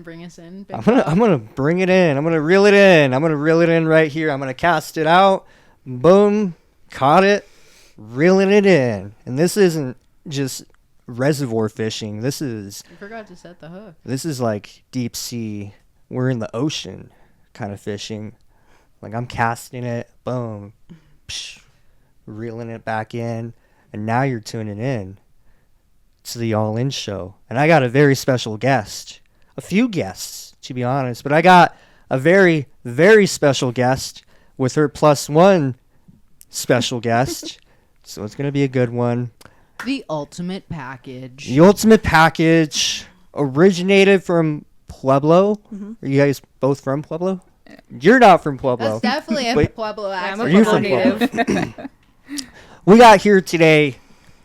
bring us in? I'm gonna bring it in. I'm gonna reel it in. I'm gonna reel it in right here. I'm gonna cast it out. Boom, caught it, reeling it in. And this isn't just reservoir fishing. This is. You forgot to set the hook. This is like deep sea. We're in the ocean, kind of fishing. Like I'm casting it. Boom, psh, reeling it back in, and now you're tuning in to the All In Show. And I got a very special guest. A few guests, to be honest. But I got a very, very special guest with her plus one special guest. So it's going to be a good one. The ultimate package. The ultimate package originated from Pueblo. Mm-hmm. Are you guys both from Pueblo? You're not from Pueblo. That's definitely a Wait, Pueblo accent. I'm a Are you Pueblo from native. We got here today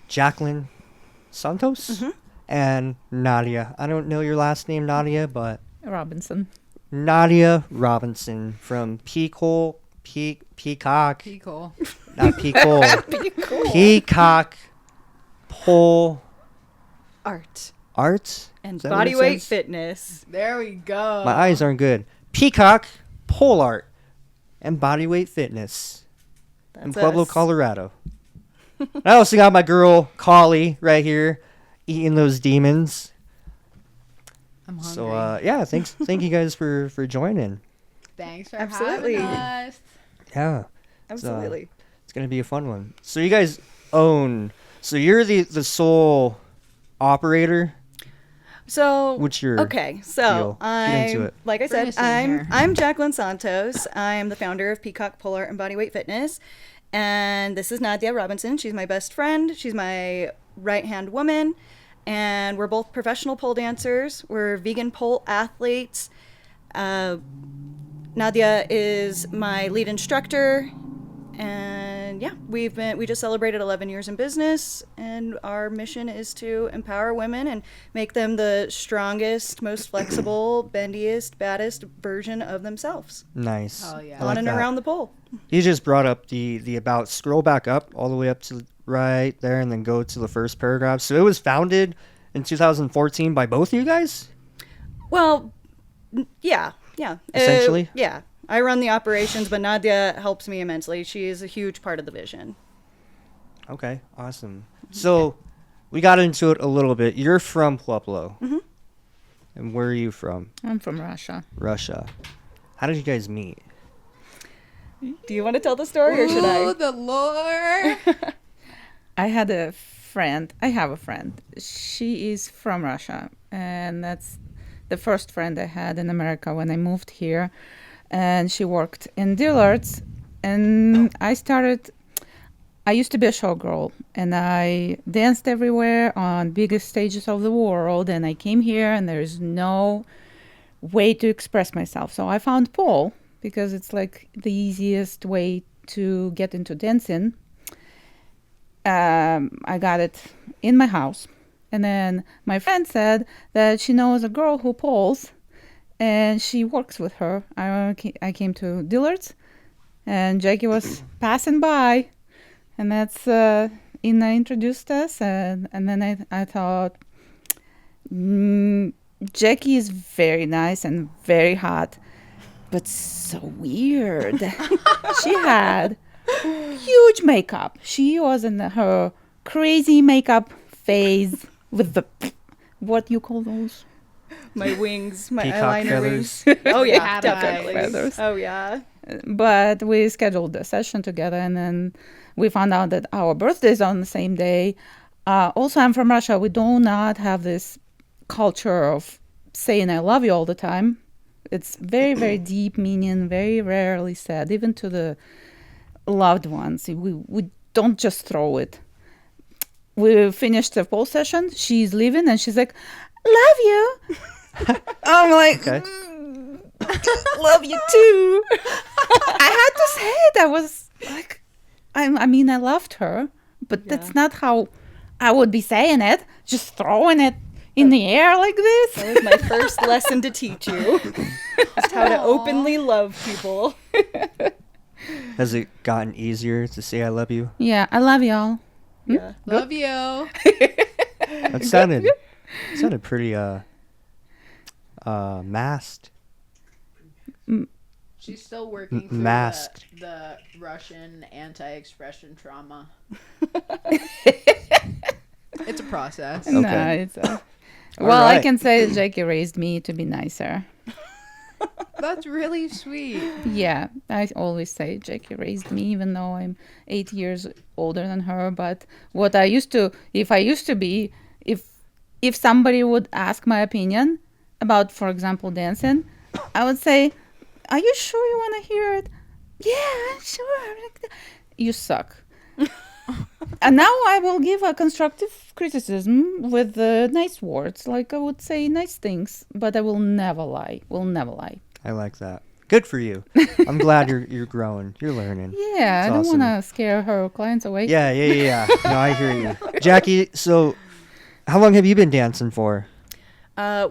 Jacqueline Santos Mm-hmm. and Nadia. I don't know your last name, Nadia, but Robinson. Nadia Robinson from Peacock, Cool. not Peacock Pole Art Art and Is that what it bodyweight says? fitness. There we go. My eyes aren't good. Peacock Pole Art and Bodyweight Fitness in That's Pueblo, us. Colorado. I also got my girl Collie right here eating those demons. I'm hungry. So yeah, thank you guys for joining. Thanks for Absolutely. having us. Yeah, Absolutely. it's gonna be a fun one. So you guys own. So you're the sole operator. So What's your okay? So deal? Get into I'm it. like I Bring said, us in here. I'm Jacqueline Santos. I'm the founder of Peacock Pole Art and Bodyweight Fitness, and this is Nadia Robinson. She's my best friend. She's my right hand woman, and we're both professional pole dancers. We're vegan pole athletes. Nadia is my lead instructor, and yeah, we just celebrated 11 years in business, and our mission is to empower women and make them the strongest, most flexible, bendiest, baddest version of themselves Nice. Oh, yeah. I like on and that. around the pole. You just brought up the about. Scroll back up all the way up to right there, and then go to the first paragraph. So it was founded in 2014 by both of you guys. Well, yeah. Essentially? Yeah. I run the operations, but Nadia helps me immensely. She is a huge part of the vision. Okay, awesome. So we got into it a little bit. You're from Pueblo. Mm-hmm. And where are you from? I'm from Russia. Russia. How did you guys meet? Do you want to tell the story, or should Ooh, I? the lore. I have a friend. She is from Russia, and that's the first friend I had in America when I moved here. And she worked in Dillard's, and I used to be a showgirl, and I danced everywhere on biggest stages of the world, and I came here, and there's no way to express myself. So I found pole, because it's like the easiest way to get into dancing. I got it in my house, and then my friend said that she knows a girl who poles, and she works with her. I came to Dillard's, and Jackie was passing by, and that's Ina introduced us, and then I thought, Jackie is very nice and very hot, but so weird. She had huge makeup. She was in her crazy makeup phase with the, what you call those? My wings, my Peacock eyeliner feathers. wings. Oh yeah, Cat definitely. eyes. Feathers. Oh yeah. But we scheduled a session together, and then we found out that our birthdays are on the same day. Also, I'm from Russia. We do not have this culture of saying I love you all the time. It's very, very deep meaning, very rarely said, even to the loved ones. We don't just throw it. We finished the pole session. She's leaving, and she's like, love you. I'm like, Okay. love you too. I had to say it. I was like, I mean, I loved her, but that's not how I would be saying it. Just throwing it in the air like this. That was my first lesson to teach you. Just how to openly love people. Has it gotten easier to say I love you? Yeah, I love y'all. Yeah. Love you. That sounded pretty Masked. She's still working through Masked. the Russian anti-expression trauma. It's a process. Okay. No, it's All well, I right. can say Jackie raised me to be nicer. That's really sweet. Yeah, I always say Jackie raised me, even though I'm 8 years older than her. But what I used to, if I used to be, if somebody would ask my opinion about, for example, dancing, I would say, "Are you sure you want to hear it?" Yeah, I'm sure. You suck. And now I will give a constructive criticism with nice words, like I would say nice things, but I will never lie. Will never lie. I like that. Good for you. I'm glad you're growing. You're learning. Yeah, That's I don't awesome. want to scare her clients away. Yeah. No, I hear you. Jackie, so how long have you been dancing for?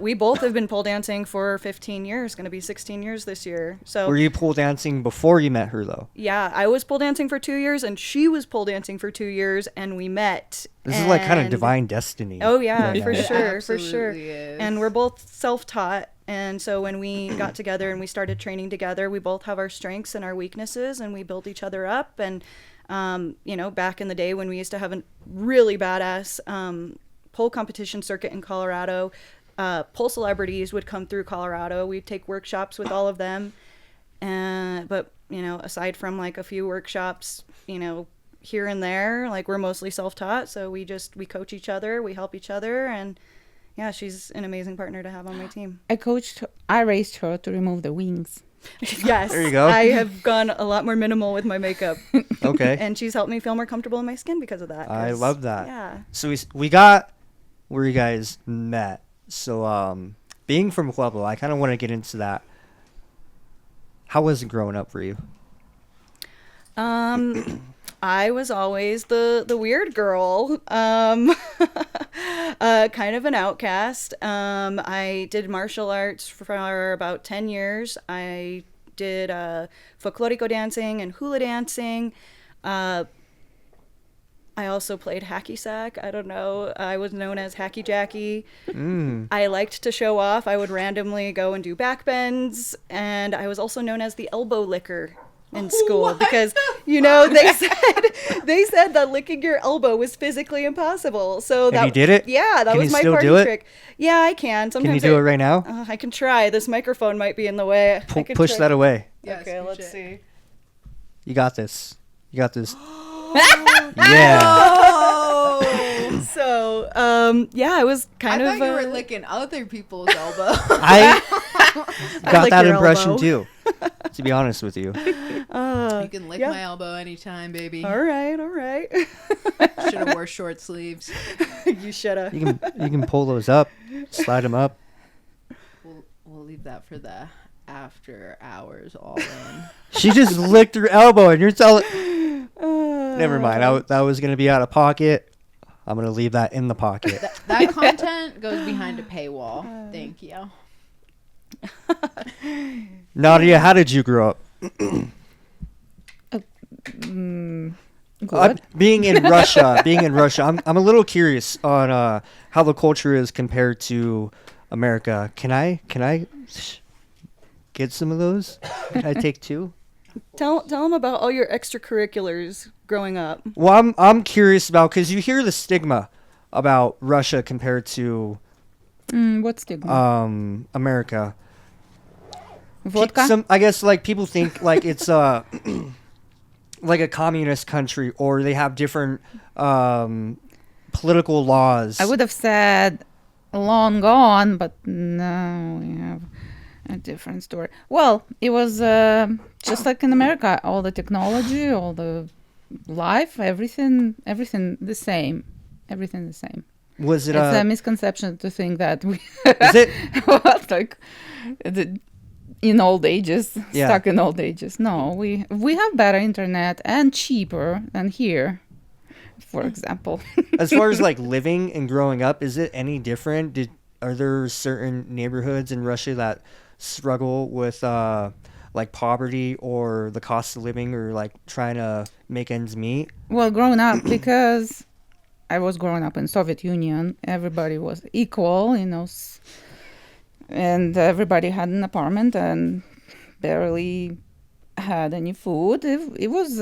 We both have been pole dancing for 15 years, going to be 16 years this year. So Were you pole dancing before you met her, though? yeah, I was pole dancing for 2 years and she was pole dancing for 2 years and we met. This is like kind of and- divine destiny. Oh yeah, Yeah, for yeah. sure, for sure. Absolutely is. And we're both self-taught, and so when we got together and we started training together, we both have our strengths and our weaknesses, and we built each other up. And back in the day when we used to have a really badass pole competition circuit in Colorado, pole celebrities would come through Colorado. We'd take workshops with all of them, but aside from like a few workshops, here and there, like we're mostly self-taught, so we coach each other, we help each other, and yeah, she's an amazing partner to have on my team. I raised her to remove the wings. Yes, There you go. I have gone a lot more minimal with my makeup, Okay. and she's helped me feel more comfortable in my skin because of that. I 'cause, love that. Yeah. So we got where you guys met. So being from Pueblo, I kind of want to get into that. How was it growing up for you? I was always the weird girl, kind of an outcast. I did martial arts for about 10 years. I did folklorico dancing and hula dancing. I also played hacky sack. I don't know. I was known as Hacky Jackie. I liked to show off. I would randomly go and do back bends. And I was also known as the elbow licker in school because they said that licking your elbow was physically impossible. So And you did it? Yeah, that Can was you my still party do it? trick. Yeah, I can. Sometimes Can you do it right now? I can try. This microphone might be in the way. I can Push try. that away. Yes, Okay, push let's it. see. You got this. You got this. Yeah. Oh! So, yeah, I was I kind thought of. you were licking other people's elbow. I got lick that your impression elbow. too. To be honest with you. You can lick yeah. my elbow anytime, baby. All right. Should have wore short sleeves. You shoulda. You can pull those up, slide them up. We'll leave that for the after hours all in. She just licked her elbow, and you're telling. Never mind. That was gonna be out of pocket. I'm gonna leave that in the pocket. That content goes behind a paywall. Thank you. Nadia, how did you grow up? Good. Being in Russia, I'm a little curious on how the culture is compared to America. Can I get some of those? Can I take two? Tell them about all your extracurriculars growing up. Well, I'm curious about because you hear the stigma about Russia compared to What stigma? America. Vodka? I guess like people think like it's like a communist country or they have different political laws. I would have said long gone, but no, we have a different story. Well, it was just like in America, all the technology, all the life, everything the same. Everything the same. Was it It's a misconception to think that we is it what, like in old ages, Yeah. stuck in old ages. No, we have better internet and cheaper than here, for example. as far as like living and growing up, is it any different? Are there certain neighborhoods in Russia that struggle with like poverty or the cost of living or like trying to make ends meet? Well, growing up, because I was growing up in Soviet Union, everybody was equal, and everybody had an apartment and barely had any food. It was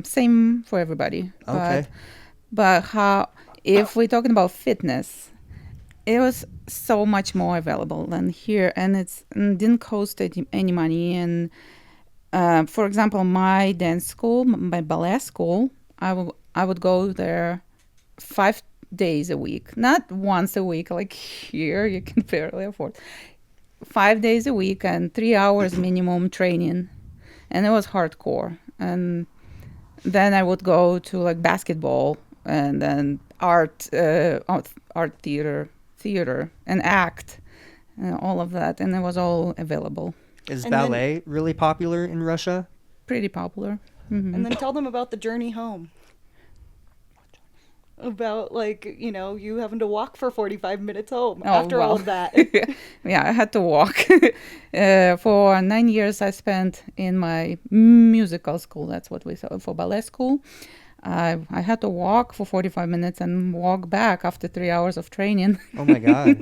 same for everybody. Okay. But how, if we're talking about fitness, it was so much more available than here, and didn't cost any money. And for example, my dance school, my ballet school, I would go there 5 days a week, not once a week like here. You can barely afford 5 days a week and 3 hours minimum training, and it was hardcore. And then I would go to like basketball and then art theater and act and all of that, and it was all available. Is And ballet really popular in Russia? Pretty popular. Mhm. And then tell them about the journey home. About, like, you know, you having to walk for 45 minutes home after all of that. Yeah, I had to walk. For 9 years, I spent in my musical school. That's what we saw for ballet school. I had to walk for 45 minutes and walk back after 3 hours of training. Oh my God.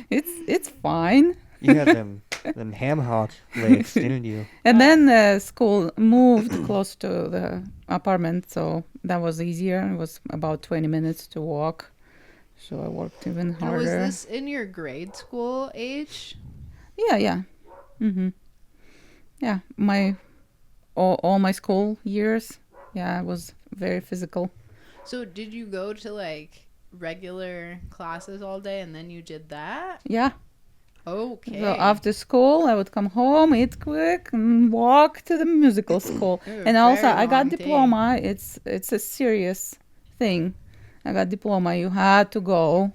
It's fine. You had them ham hock legs, didn't you? And then the school moved close to the apartment, so that was easier. It was about 20 minutes to walk, so I worked even And harder. was this in your grade school age? Yeah. Mm-hmm. Yeah, all my school years, yeah, I was very physical. So did you go to like regular classes all day and then you did that? Yeah. Okay. So after school, I would come home, eat quick, and walk to the musical school. Ooh, And also, very I got long day. diploma. It's a serious thing. I got diploma. You had to go.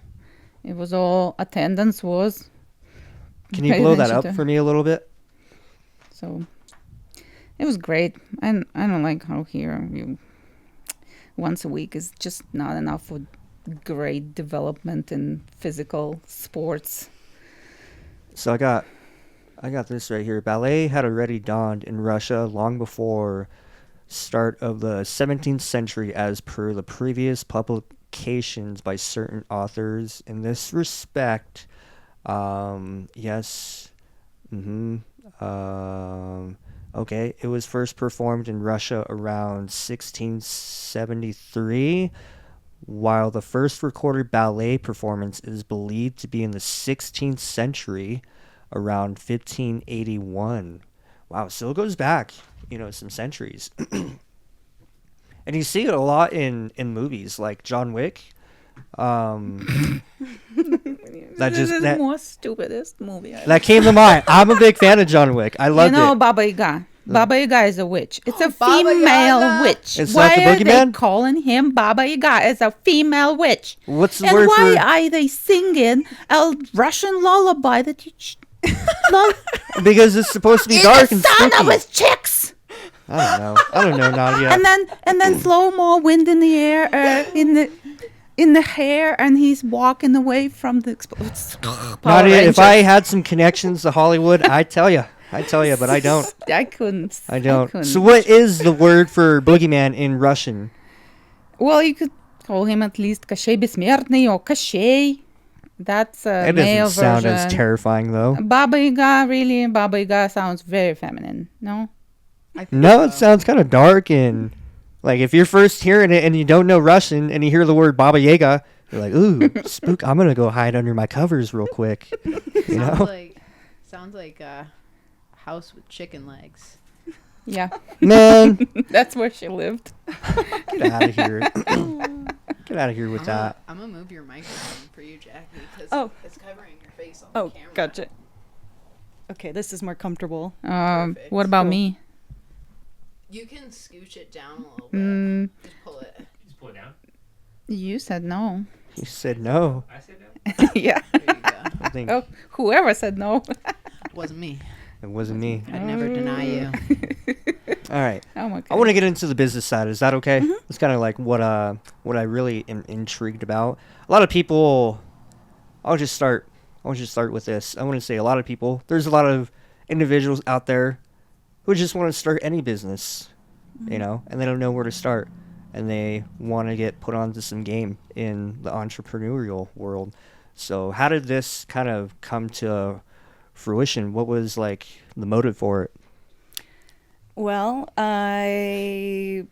It was all attendance was. Can you pay blow that attention up to. for me a little bit? So it was great. And I don't like how here once a week is just not enough for great development in physical sports. So I got this right here. Ballet had already dawned in Russia long before start of the 17th century, as per the previous publications by certain authors. In this respect, yes, okay, it was first performed in Russia around 1673, while the first recorded ballet performance is believed to be in the 16th century, around 1581. Wow, so it goes back, some centuries. And you see it a lot in movies like John Wick. That This just is the that, most stupidest movie. that came to mind. I'm a big fan of John Wick. I loved it. Baba Yaga. Baba Yaga is a witch. It's a Baba female Yaga. witch. It's Why not the are they boogeyman? calling him Baba Yaga as a female witch? What's the And word why for? are they singing a Russian lullaby that you Because it's supposed to be in dark the and sauna spooky. with chicks? I don't know, Nadia. And then slow mo wind in the air, in the hair, and he's walking away from the Nadia, if I had some connections to Hollywood, I'd tell you, but I don't. I couldn't. I don't. couldn't. So what is the word for boogeyman in Russian? Well, you could call him at least Kashey Besmertny or Kashey. That's a It male doesn't sound version. as terrifying, though. Baba Yaga sounds very feminine, no? I think No, it so. sounds kind of dark and like if you're first hearing it and you don't know Russian and you hear the word Baba Yaga, you're like, ooh, spook! I'm gonna go hide under my covers real quick. You know, Sounds like a house with chicken legs. Yeah, man, that's where she lived. get out of here. Get out of here with that. I'm gonna move your microphone for you, Jackie, because Oh. it's covering your face on Oh, the camera. gotcha. Okay, this is more comfortable. Perfect. What about Cool. me? You can scooch it down a little bit. Mm, Just pull it. Just pull it down. you said no. You said no. I said no. Yeah. There you go. I think Oh, whoever said no. Wasn't me. it wasn't me. I'd never deny you. All right. Oh my god. I want to get into the business side. Is that okay? It's kind of like what I really am intrigued about. A lot of people. I'll just start with this. I want to say a lot of people. There's a lot of individuals out there who just want to start any business, and they don't know where to start, and they want to get put onto some game in the entrepreneurial world. So how did this kind of come to fruition? What was like the motive for it? Well, I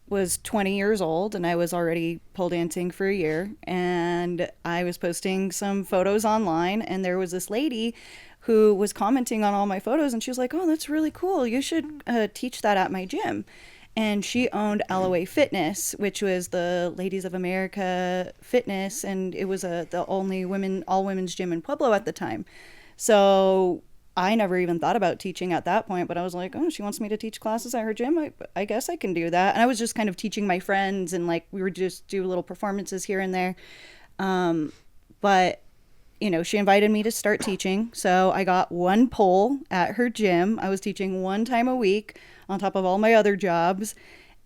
was 20 years old and I was already pole dancing for a year, and I was posting some photos online, and there was this lady who was commenting on all my photos, and she was like, "Oh, that's really cool. You should teach that at my gym." And she owned LOA Fitness, which was the Ladies of America Fitness, and it was the only women all women's gym in Pueblo at the time. So I never even thought about teaching at that point, but I was like, oh, she wants me to teach classes at her gym. I guess I can do that. And I was just kind of teaching my friends, and like we would just do little performances here and there. But she invited me to start teaching. So I got one pole at her gym. I was teaching one time a week on top of all my other jobs.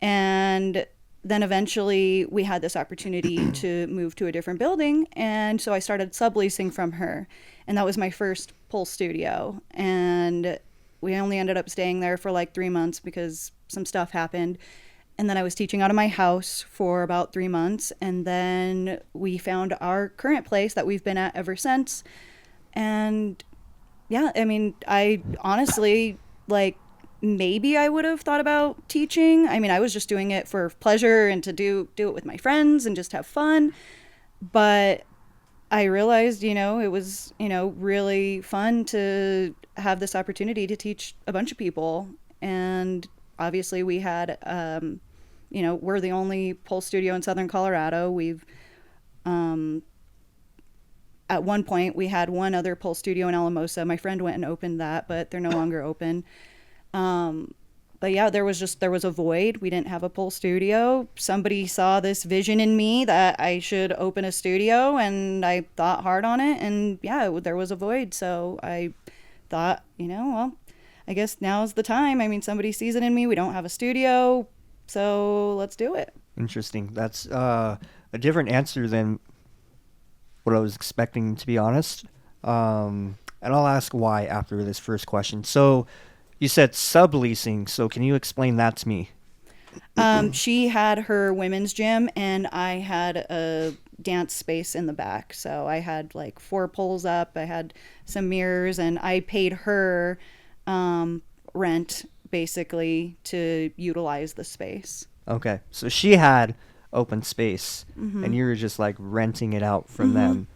And then eventually we had this opportunity to move to a different building. And so I started subleasing from her. And that was my first pole studio. And we only ended up staying there for like 3 months because some stuff happened. And then I was teaching out of my house for about 3 months. And then we found our current place that we've been at ever since. And yeah, I mean, I honestly, like, maybe I would have thought about teaching. I mean, I was just doing it for pleasure and to do it with my friends and just have fun. But I realized, it was, really fun to have this opportunity to teach a bunch of people. And obviously we had, we're the only pole studio in Southern Colorado. We've, at one point we had one other pole studio in Alamosa. My friend went and opened that, but they're no longer open. But yeah, there was a void. We didn't have a pole studio. Somebody saw this vision in me that I should open a studio, and I thought hard on it, and yeah, there was a void. So I thought, well, I guess now's the time. I mean, somebody sees it in me. We don't have a studio, so let's do it. Interesting. That's a different answer than what I was expecting, to be honest. And I'll ask why after this first question. So you said subleasing, so can you explain that to me? She had her women's gym, and I had a dance space in the back. So I had like 4 poles up, I had some mirrors, and I paid her rent basically to utilize the space. Okay, so she had open space, and you were just like renting it out from them.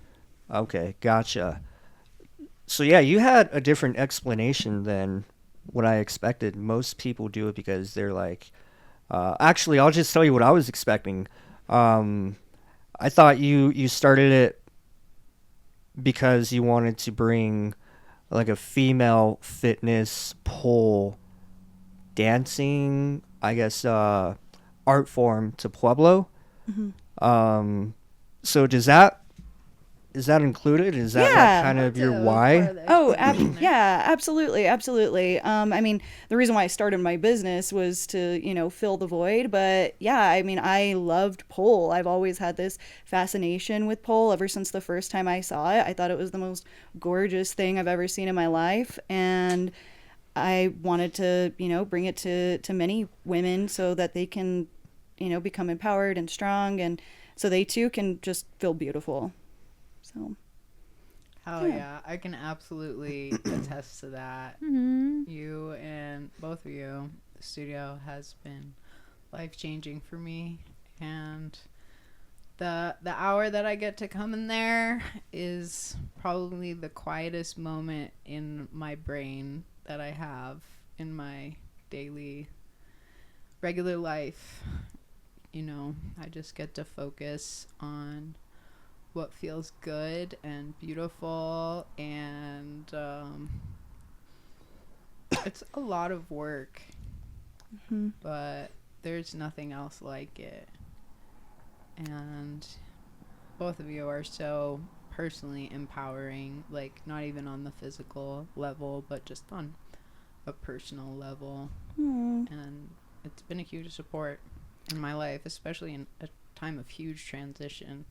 Okay, gotcha. So yeah, you had a different explanation than what I expected. Most people do it because they're like, actually, I'll just tell you what I was expecting. I thought you started it because you wanted to bring like a female fitness pole dancing, I guess, art form to Pueblo. So is that included? Is that like kind of your why? Oh, yeah, absolutely. I mean, the reason why I started my business was to, fill the void. But yeah, I mean, I loved pole. I've always had this fascination with pole ever since the first time I saw it. I thought it was the most gorgeous thing I've ever seen in my life. And I wanted to, bring it to many women so that they can, become empowered and strong, and so they too can just feel beautiful. So, hell yeah, I can absolutely attest to that. You and both of you, the studio has been life-changing for me, and the hour that I get to come in there is probably the quietest moment in my brain that I have in my daily regular life. I just get to focus on what feels good and beautiful, and it's a lot of work, but there's nothing else like it. And both of you are so personally empowering, like not even on the physical level, but just on a personal level. And it's been a huge support in my life, especially in a time of huge transition.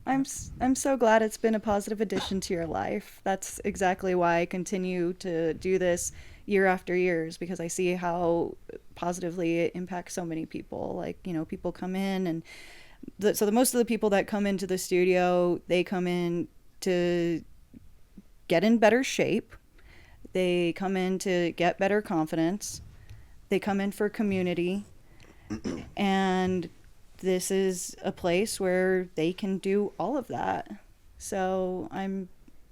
I'm so glad it's been a positive addition to your life. That's exactly why I continue to do this year after years, because I see how positively it impacts so many people. Like, people come in and Most of the people that come into the studio, they come in to get in better shape. They come in to get better confidence. They come in for community. And this is a place where they can do all of that. So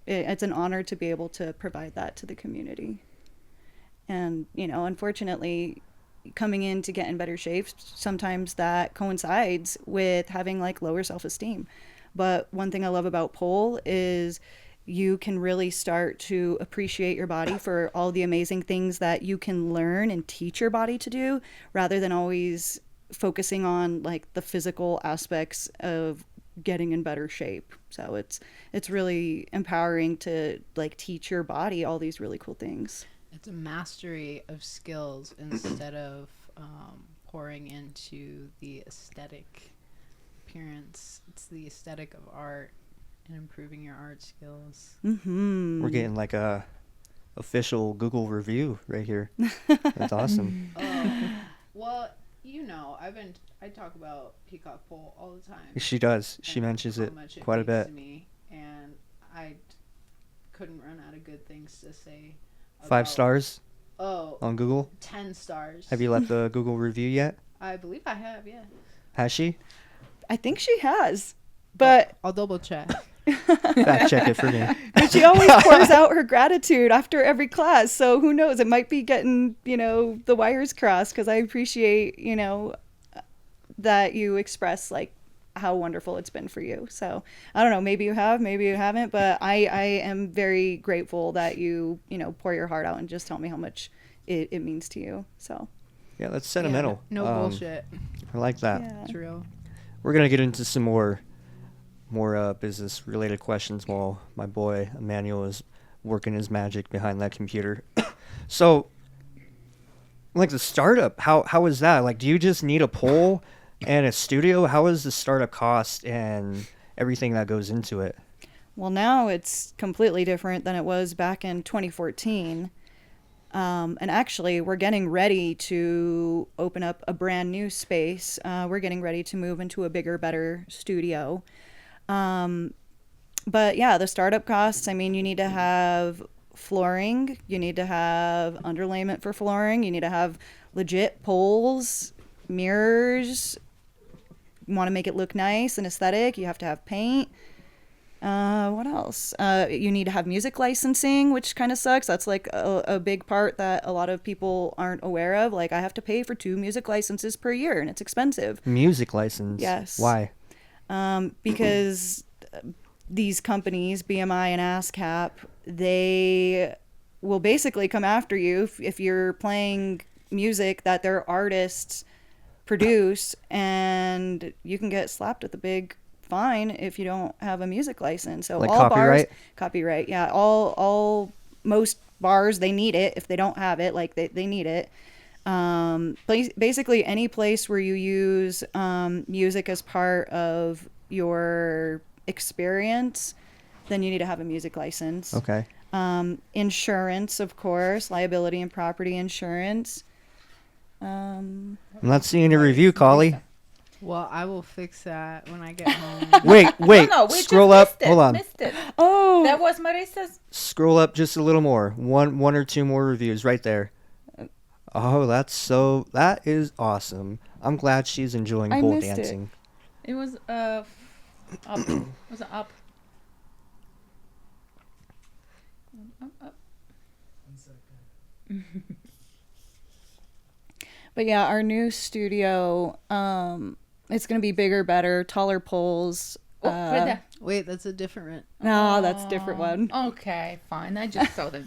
it's an honor to be able to provide that to the community. And, unfortunately, coming in to get in better shape, sometimes that coincides with having like lower self-esteem. But one thing I love about pole is you can really start to appreciate your body for all the amazing things that you can learn and teach your body to do, rather than always focusing on like the physical aspects of getting in better shape. So it's really empowering to like teach your body all these really cool things. It's a mastery of skills instead of pouring into the aesthetic appearance. It's the aesthetic of art and improving your art skills. Mm-hmm. We're getting like a official Google review right here. That's awesome. Well, I talk about Peacock Pole all the time. She does. She and mentions how it much quite a means bit. to me, and I couldn't run out of good things to say. 5 stars Oh, on Google. 10 stars. Have you left the Google review yet? I believe I have, yeah. Has she? I think she has, but I'll double check. Fact check it for me. but she always pours out her gratitude after every class. So who knows? It might be getting, the wires crossed, because I appreciate, that you express like how wonderful it's been for you. So I don't know, maybe you have, maybe you haven't, but I am very grateful that you pour your heart out and just tell me how much it means to you. So Yeah, that's sentimental. Yeah, no bullshit. I like that. yeah. It's real. We're gonna get into some more business related questions while my boy Emmanuel is working his magic behind that computer. So, like the startup, how is that? Like, do you just need a pole and a studio? How is the startup cost and everything that goes into it? Well, now it's completely different than it was back in 2014. And actually, we're getting ready to open up a brand new space. We're getting ready to move into a bigger, better studio. But yeah, the startup costs, you need to have flooring. You need to have underlayment for flooring. You need to have legit poles, mirrors. You want to make it look nice and aesthetic. You have to have paint. What else? You need to have music licensing, which kind of sucks. That's like a big part that a lot of people aren't aware of. Like, I have to pay for 2 music licenses per year, and it's expensive. Music license? Yes. Why? Because these companies, BMI and ASCAP, they will basically come after you if you're playing music that their artists produce, and you can get slapped with a big fine if you don't have a music license. So like all copyright? Copyright, yeah. Most bars, they need it. If they don't have it, like they need it. Basically any place where you use music as part of your experience, then you need to have a music license. Okay. Insurance, of course, liability and property insurance. I'm not seeing a review, Collie. Well, I will fix that when I get home. Wait. No, we Scroll just up. missed it, Hold on. Missed it. Oh, That was Marissa's. Scroll up just a little more. One or two more reviews right there. Oh, that is awesome. I'm glad she's enjoying I pole missed it. dancing. It was up. It was up. Up. But yeah, our new studio, it's going to be bigger, better, taller poles. Oh, right there. Wait, that's a different. No, that's a different one. Okay, fine. I just saw the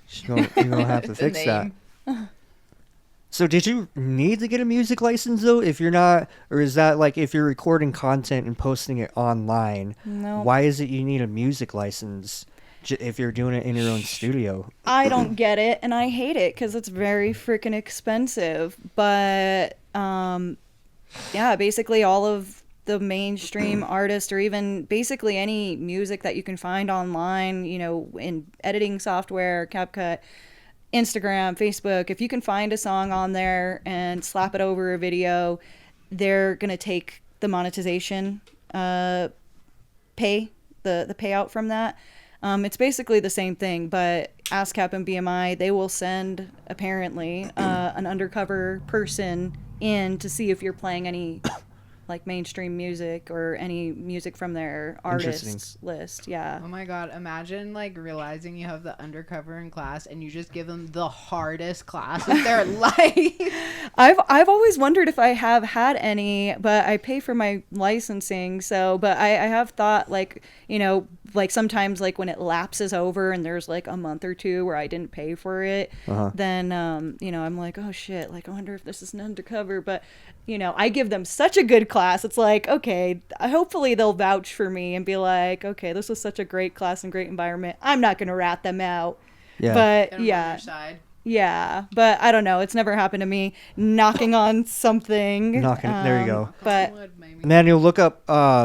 You're gonna have to the fix that. name. So did you need to get a music license though? If you're not, or is that like if you're recording content and posting it online? No. Why is it you need a music license if you're doing it in your own studio? I don't get it, and I hate it because it's very freaking expensive. But yeah, basically all of the mainstream artists, or even basically any music that you can find online, in editing software, CapCut, Instagram, Facebook, if you can find a song on there and slap it over a video, they're going to take the monetization pay, the payout from that. It's basically the same thing, but ASCAP and BMI, they will send, apparently, an undercover person in to see if you're playing any like mainstream music or any music from their artists list. Yeah. Oh my god, imagine like realizing you have the undercover in class and you just give them the hardest class of their life. I've always wondered if I have had any, but I pay for my licensing, so but I have thought like, you know, like sometimes like when it lapses over and there's like a month or two where I didn't pay for it, then you know, I'm like, oh shit, like I wonder if this is an undercover, but you know, I give them such a good class. It's like, okay, hopefully they'll vouch for me and be like, okay, this was such a great class and great environment. I'm not going to rat them out. Yeah. But yeah. Yeah, but I don't know. It's never happened to me. Knocking on something. There you go. But And then you'll look up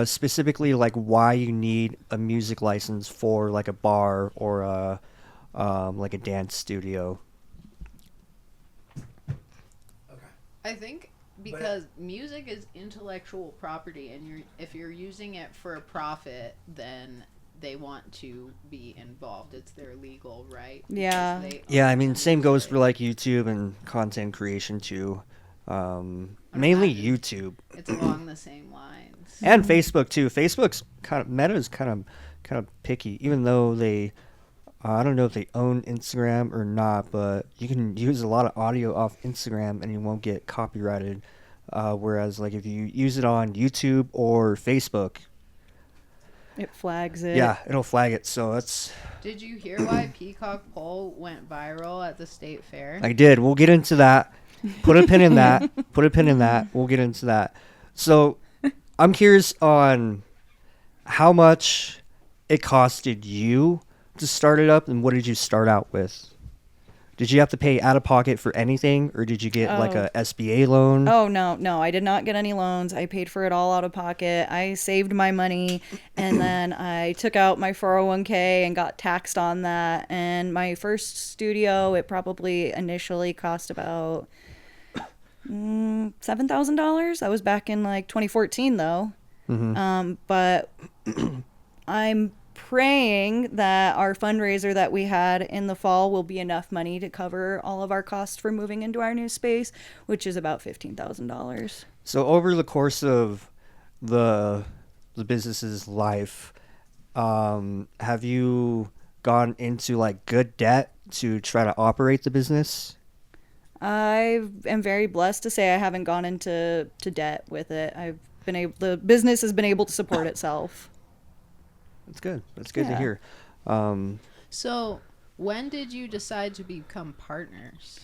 specifically like why you need a music license for like a bar or like a dance studio. I think because music is intellectual property, and if you're using it for a profit, then they want to be involved. It's their legal right. Yeah. Yeah, I mean, same goes for like YouTube and content creation too. Mainly YouTube. It's along the same lines. And Facebook too. Facebook's Meta's kind of picky, even though they, I don't know if they own Instagram or not, but you can use a lot of audio off Instagram and you won't get copyrighted. Whereas like if you use it on YouTube or Facebook, it flags it. yeah, it'll flag it. So that's. Did you hear why Peacock Pole went viral at the state fair? I did. We'll get into that. Put a pin in that. Put a pin in that. We'll get into that. So I'm curious on how much it costed you to start it up, and what did you start out with? Did you have to pay out of pocket for anything, or did you get like a SBA loan? Oh, no, I did not get any loans. I paid for it all out of pocket. I saved my money, and then I took out my 401k and got taxed on that. And my first studio, it probably initially cost about $7,000. That was back in like 2014 though. But I'm praying that our fundraiser that we had in the fall will be enough money to cover all of our costs for moving into our new space, which is about $15,000. So over the course of the business's life, have you gone into like good debt to try to operate the business? I am very blessed to say I haven't gone into debt with it. The business has been able to support itself. That's good. That's good to hear. So when did you decide to become partners?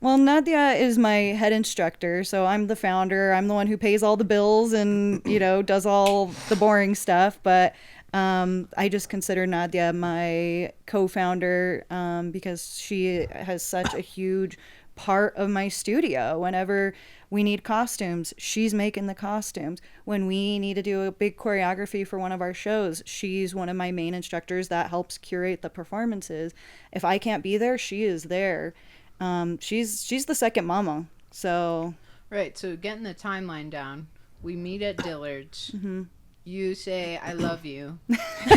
Well, Nadia is my head instructor, so I'm the founder. I'm the one who pays all the bills and, you know, does all the boring stuff. But I just consider Nadia my co-founder because she has such a huge part of my studio. Whenever we need costumes, she's making the costumes. When we need to do a big choreography for one of our shows, she's one of my main instructors that helps curate the performances. If I can't be there, she is there. She's the second mama. So right. So getting the timeline down, we meet at Dillard's. You say I love you.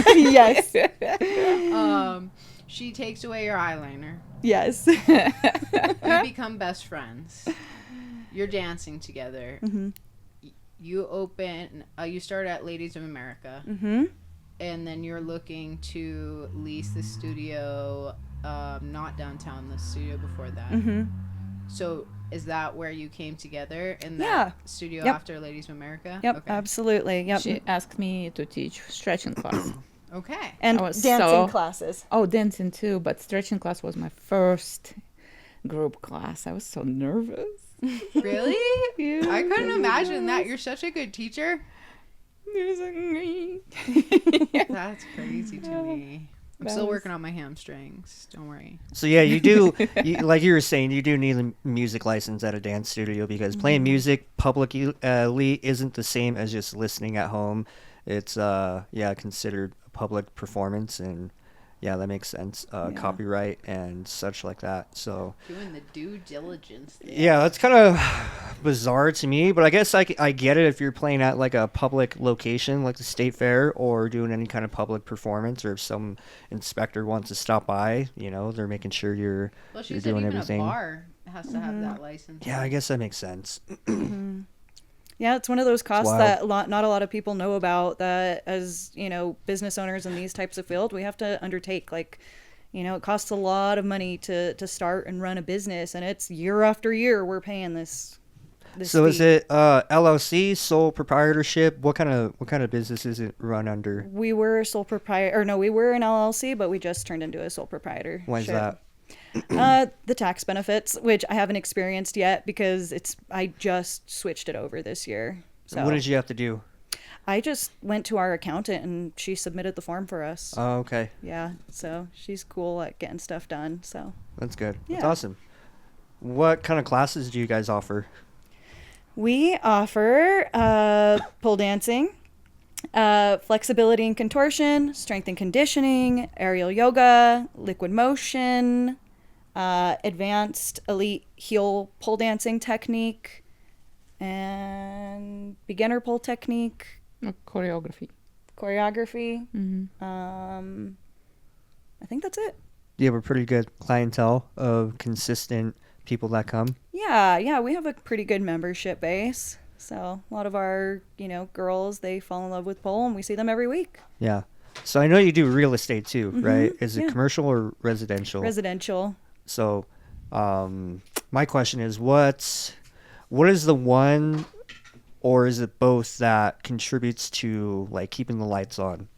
Yes. She takes away your eyeliner. Yes. You become best friends. You're dancing together. You open. You start at Ladies of America. And then you're looking to lease the studio, not downtown, the studio before that. So is that where you came together in that studio after Ladies of America? Yep, okay. Absolutely. Yep. She asked me to teach stretching class. Okay. And dancing classes. Oh, dancing too, but stretching class was my first group class. I was so nervous. Really? Yeah. I couldn't imagine that. You're such a good teacher. That's crazy to me. I'm still working on my hamstrings. Don't worry. So yeah, you do, like you were saying, you do need a music license at a dance studio because playing music publicly isn't the same as just listening at home. It's considered a public performance, and Yeah, that makes sense. Copyright and such like that. So Doing the due diligence there. yeah, that's kind of bizarre to me, but I guess I get it if you're playing at like a public location like the state fair or doing any kind of public performance, or if some inspector wants to stop by, you know, they're making sure you're Well, she you're said doing even everything. a bar has to have that license. Yeah, I guess that makes sense. Yeah, it's one of those costs wild. that not a lot of people know about, that as, you know, business owners in these types of field, we have to undertake. Like, you know, it costs a lot of money to start and run a business, and it's year after year we're paying this So is fee. it LLC, sole proprietorship? What kind of business is it run under? We were sole proprietor, or no, we were an LLC, but we just turned into a sole proprietorship. Why is that? The tax benefits, which I haven't experienced yet because I just switched it over this year. So What did you have to do? I just went to our accountant and she submitted the form for us. Oh, okay. Yeah, so she's cool at getting stuff done. So That's good. That's Yeah. awesome. What kind of classes do you guys offer? we offer pole dancing, flexibility and contortion, strength and conditioning, aerial yoga, liquid motion, advanced elite heel pole dancing technique, and beginner pole technique, Choreography. choreography. Mm-hmm. I think that's it. Do you have a pretty good clientele of consistent people that come? Yeah, we have a pretty good membership base. So a lot of our, you know, girls, they fall in love with pole, and we see them every week. Yeah. So I know you do real estate too, right? Is it yeah. commercial or residential? Residential. So, my question is, what is the one, or is it both, that contributes to like keeping the lights on?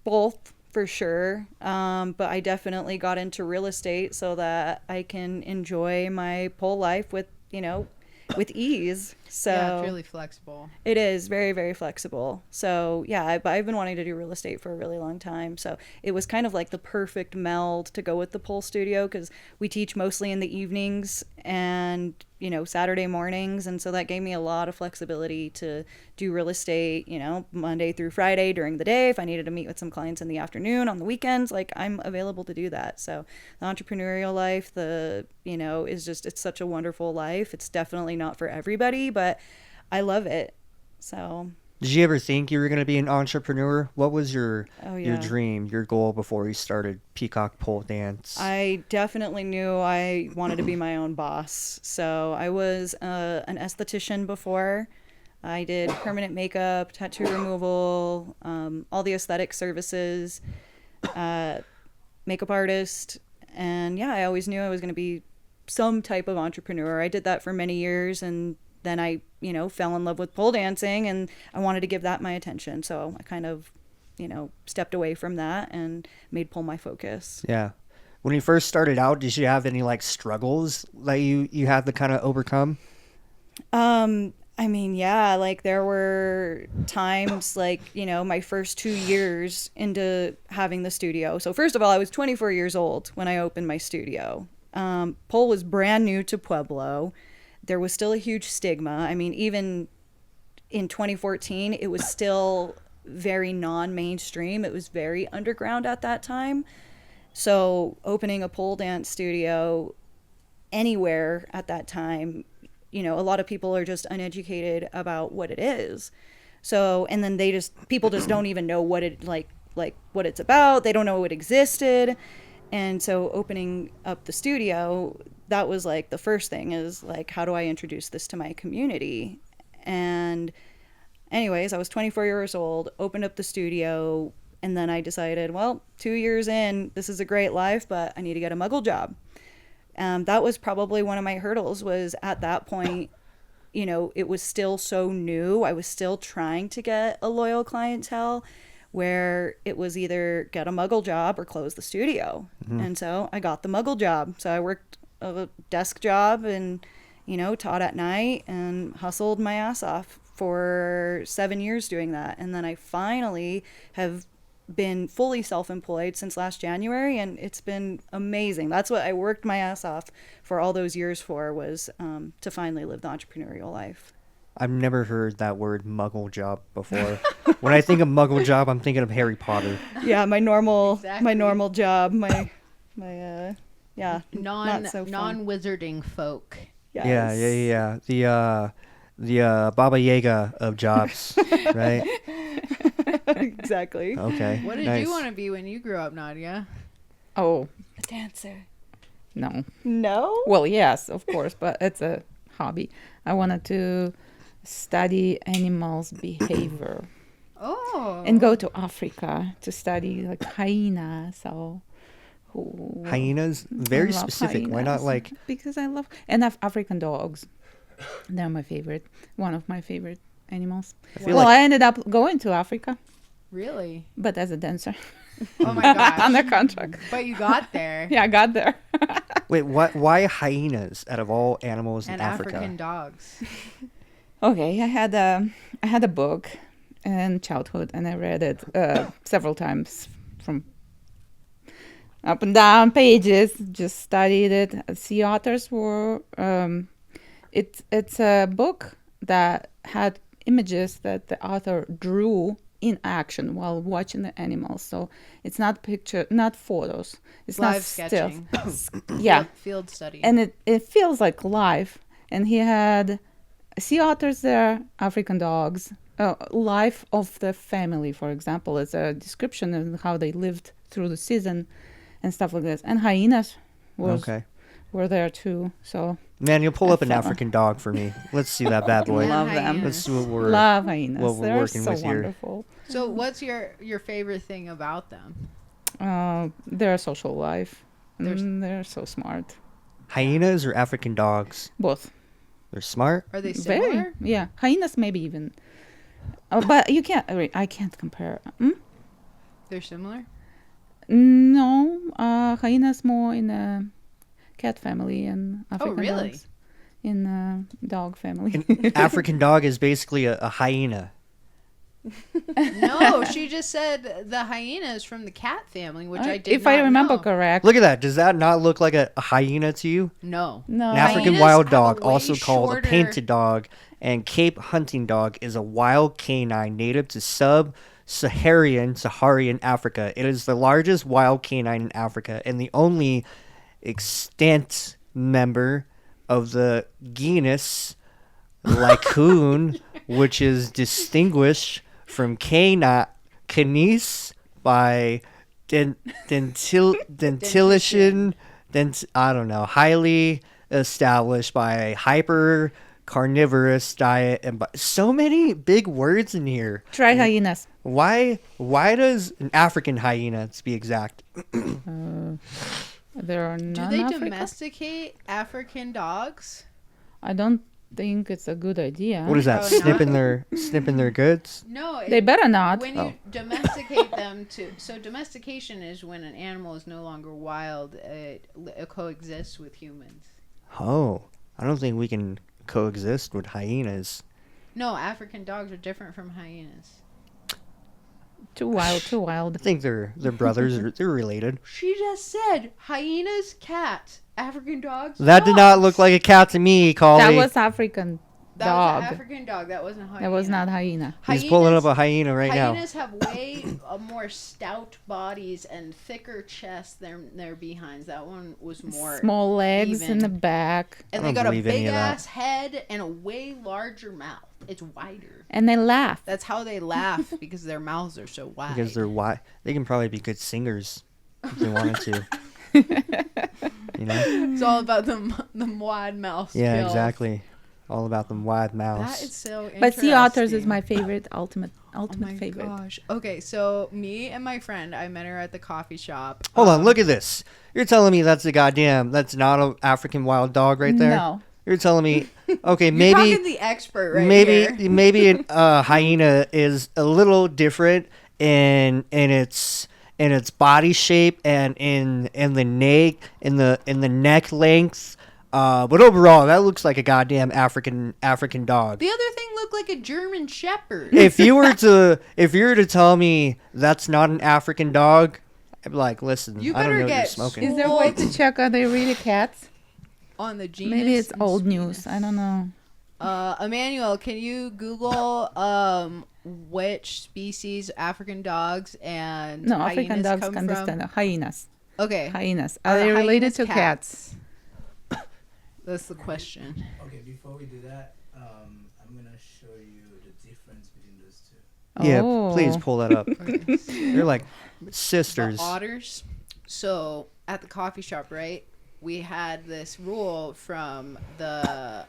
Both for sure. But I definitely got into real estate so that I can enjoy my pole life with, you know, with ease. So Yeah, it's really flexible. it is very, very flexible. So yeah, I've been wanting to do real estate for a really long time. So it was kind of like the perfect meld to go with the pole studio, because we teach mostly in the evenings and, you know, Saturday mornings. And so that gave me a lot of flexibility to do real estate, you know, Monday through Friday during the day. If I needed to meet with some clients in the afternoon, on the weekends, like, I'm available to do that. So the entrepreneurial life, you know, is just, it's such a wonderful life. It's definitely not for everybody, but I love it. So Did you ever think you were going to be an entrepreneur? What was your Oh, your yeah. dream, your goal before you started Peacock Pole Dance? I definitely knew I wanted to be my own boss. So I was an esthetician before. I did permanent makeup, tattoo removal, all the aesthetic services, makeup artist. And yeah, I always knew I was going to be some type of entrepreneur. I did that for many years, and then I, you know, fell in love with pole dancing, and I wanted to give that my attention. So I kind of, you know, stepped away from that and made pole my focus. Yeah. When you first started out, did you have any like struggles that you had to kind of overcome? I mean, yeah, like there were times, like, you know, my first 2 years into having the studio. So first of all, I was 24 years old when I opened my studio. Pole was brand new to Pueblo. There was still a huge stigma. I mean, even in 2014, it was still very non-mainstream. It was very underground at that time. So opening a pole dance studio anywhere at that time, you know, a lot of people are just uneducated about what it is. So, and then people just don't even know what it, like what it's about. They don't know it existed. And so opening up the studio, that was like the first thing, is like, how do I introduce this to my community? And anyways, I was 24 years old, opened up the studio, and then I decided, well, 2 years in, this is a great life, but I need to get a muggle job. That was probably one of my hurdles, was at that point, you know, it was still so new. I was still trying to get a loyal clientele, where it was either get a muggle job or close the studio. And so I got the muggle job. So I worked a desk job and, you know, taught at night and hustled my ass off for 7 years doing that. And then I finally have been fully self-employed since last January, and it's been amazing. That's what I worked my ass off for all those years for, was to finally live the entrepreneurial life. I've never heard that word muggle job before. When I think of muggle job, I'm thinking of Harry Potter. Yeah, my normal Exactly. job, my yeah, Non not so fun. non wizarding folk. Yeah. Yes. The Baba Yaga of jobs, right? Exactly. Okay. What did nice. you want to be when you grew up, Nadia? Oh, A dancer. no. No? Well, yes, of course, but it's a hobby. I wanted to study animals' behavior Oh. and go to Africa to study like hyenas. So, Hyenas? I Very love specific. Why not hyenas like because I love and African dogs. They're my favorite. One of my favorite animals. feel Well, like- I ended up going to Africa, Really? but as a dancer Oh my gosh. on a contract. But you got there. Yeah, I got there. wait, why hyenas out of all animals in And Africa? African dogs. Okay, I had a book in childhood, and I read it several times from up and down pages. Just studied it. Sea otters were. It's a book that had images that the author drew in action while watching the animals. So it's not picture, not photos. It's not Live still. sketching. Yeah, Field study. and it feels like life. And he had sea otters there, African dogs, life of the family, for example. It's a description of how they lived through the season and stuff like this. And hyenas Okay. were there too. So Man, you'll pull up an fella. African dog for me. Let's see that bad boy. Love them. Let's see what we're love hyenas. what we're They're working so with here. wonderful. So what's your favorite thing about them? They're a social life. There's- They're so smart. hyenas or African dogs. Both. They're smart. Are they similar? Very. Yeah. Hyenas maybe even. But you can't. I can't compare. They're similar? No, hyenas more in a cat family and African really? dogs in a dog family. An African dog is basically a hyena. No, she just said the hyena is from the cat family, which I did if not I remember know. correct. Look at that. Does that not look like a hyena to you? No. No, An African Hyenas wild have a dog, way also called a shorter- painted dog, and Cape hunting dog, is a wild canine native to Saharian Africa. It is the largest wild canine in Africa and the only extant member of the genus Lycoon, which is distinguished from canis by dentition, highly established by hyper carnivorous diet and so many big words in here. try hyenas. Why does an African hyena, to be exact? There are Do none. they Africa. domesticate African dogs? I don't think it's a good idea. What is that? Probably not. Snipping their goods? No. They better not. When Oh. you domesticate them so domestication is when an animal is no longer wild, it coexists with humans. Oh, I don't think we can coexist with hyenas. No, African dogs are different from hyenas. Too wild. I think they're brothers. They're related. She just said hyenas, cats, African dogs. That did not dogs. look like a cat to me, Collie. That was African That dog. was an African dog. That wasn't hyena. That was not hyena. He's pulling up a hyena right now. Hyenas have way more stout bodies and thicker chests than their behinds. That one was more Small legs in even. the back. And I they don't got a believe any big of that. ass head and a way larger mouth. It's wider. And they laugh. That's how they laugh because their mouths are so wide. Because they're wide. They can probably be good singers if they wanted to. You know? It's all about the wide mouth. Yeah, skills. exactly. All about them wide mouths. That is so interesting. But sea otters is my favorite, ultimate Oh my favorite. gosh. Okay, so me and my friend, I met her at the coffee shop. Hold on, look at this. You're telling me that's that's not an African wild dog right there? No. You're telling me, okay, You're maybe talking the expert right here. maybe a hyena is a little different in its body shape and in the neck length. But overall, that looks like a goddamn African dog. The other thing looked like a German Shepherd. If you were to tell me that's not an African dog, I'd be like, listen, You I don't better know what you're get smoking. Is there a way to check are they really cats? On the genus. Maybe it's and old genus. news. I don't know. Emmanuel, can you Google which species African dogs and No, African hyenas dogs come can from? understand. Hyenas. Okay, Hyenas. Are Are they related hyenas to cats? that's the question. Okay, before we do that, I'm gonna show you the difference between those two. Yeah, Oh. please pull that up. Okay. They're like sisters. The otters. So at the coffee shop, right? We had this rule from the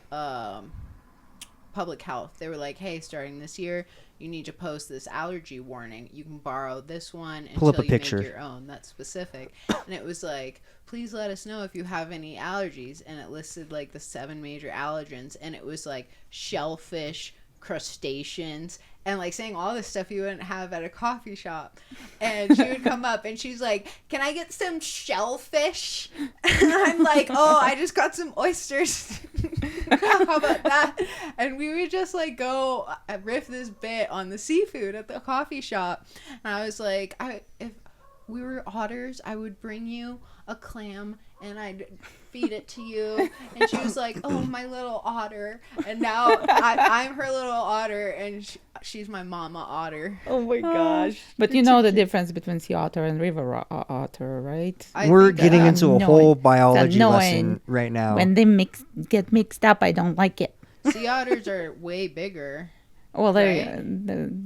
public health. They were like, "Hey, starting this year, you need to post this allergy warning. You can borrow this one Pull up until a you picture. make your own. That's specific." And it was like, "Please let us know if you have any allergies." And it listed like the 7 major allergens, and it was like shellfish, crustaceans, and like saying all this stuff you wouldn't have at a coffee shop. And she would come up and she's like, "Can I get some shellfish?" And I'm like, "Oh, I just got some oysters." How about that? And we would just like go riff this bit on the seafood at the coffee shop. And I was like, if we were otters, I would bring you a clam and I'd feed it to you. And she was like, "Oh, my little otter." And now I'm her little otter, and she's my mama otter. Oh my gosh. But you know the difference between sea otter and river otter, right? We're think getting that- into a annoying. whole biology annoying. lesson right now. When they get mixed up, I don't like it. sea otters are way bigger. Well, Right.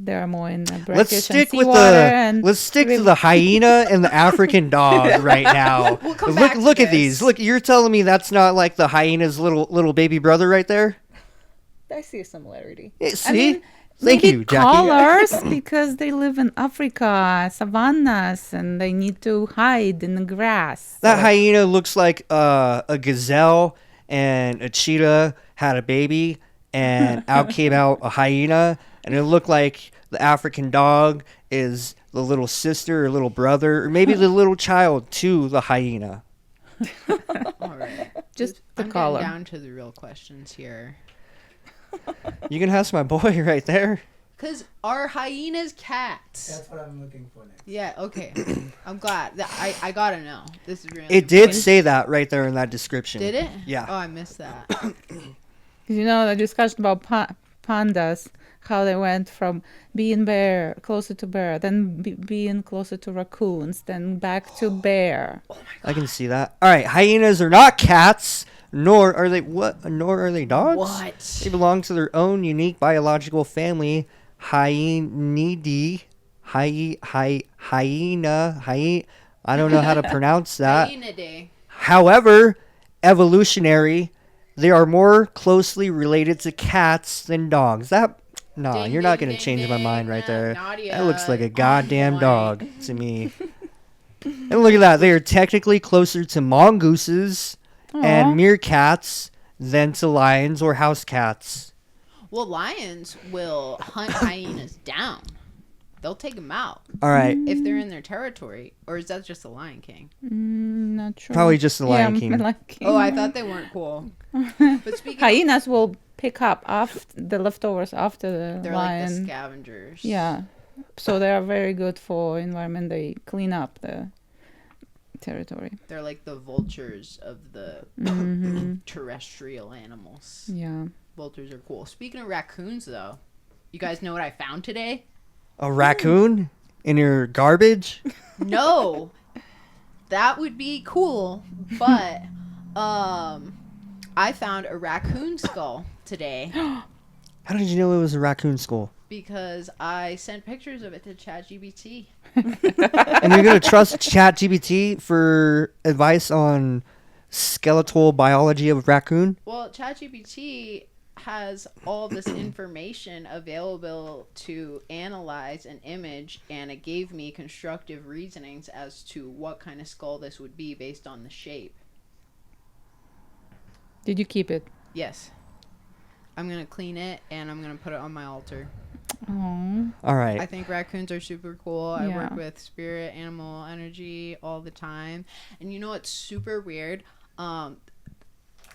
they're more in Let's brackish stick and with seawater the and let's stick to river- the hyena and the African dog right now. We'll come back to Look at this. these. Look, you're telling me that's not like the hyena's little baby brother right there? I see a similarity. Yeah, see? mean, Thank maybe you, Jackie. colors because they live in Africa, savannas, and they need to hide in the grass. That So- hyena looks like a gazelle and a cheetah had a baby, and out came out a hyena, and it looked like the African dog is the little sister or little brother, or maybe the little child to the hyena. All right. Just the I'm color. getting down to the real questions here. You can ask my boy right there. Because are hyenas cats? That's what I'm looking for next. Yeah, okay. I'm glad. I gotta know. This is really It did important. say that right there in that description. Did it? Yeah. Oh, I missed that. You know, the discussion about pandas, how they went from being closer to bear, then being closer to raccoons, then back to bear. I can see that. All right, hyenas are not cats, nor are they Nor are they dogs. What? They belong to their own unique biological family, Hyenidae. Hyena. I don't know how to pronounce that. Hyena day. However, evolutionary, they are more closely related to cats than dogs. Ding, You're not ding, gonna ding, change my ding. mind right there. Nadia, That looks like a on goddamn point. dog to me. And look at that. They are technically closer to mongooses Aw. and meerkats than to lions or house cats. Well, lions will hunt hyenas down. They'll take them out All right. if they're in their territory. Or is that just the Lion King? Not sure. Probably just the Lion yeah, King. Lion King. Oh, I thought they weren't cool. But speaking of, Hyenas will pick up the leftovers after the they're lion. like the scavengers. Yeah, so they are very good for environment. They clean up the territory. They're like the vultures of the terrestrial animals. Yeah. Vultures are cool. Speaking of raccoons, though, you guys know what I found today? A raccoon in your garbage? No, that would be cool, but I found a raccoon skull today How did you know it was a raccoon skull? because I sent pictures of it to ChatGPT. And you're going to trust ChatGPT for advice on skeletal biology of raccoon? Well, ChatGPT has all this information available to analyze an image, and it gave me constructive reasonings as to what kind of skull this would be based on the shape. Did you keep it? Yes. I'm going to clean it, and I'm going to put it on my altar. Oh. All right. I think raccoons are super cool. I work Yeah. with spirit animal energy all the time. And you know what's super weird?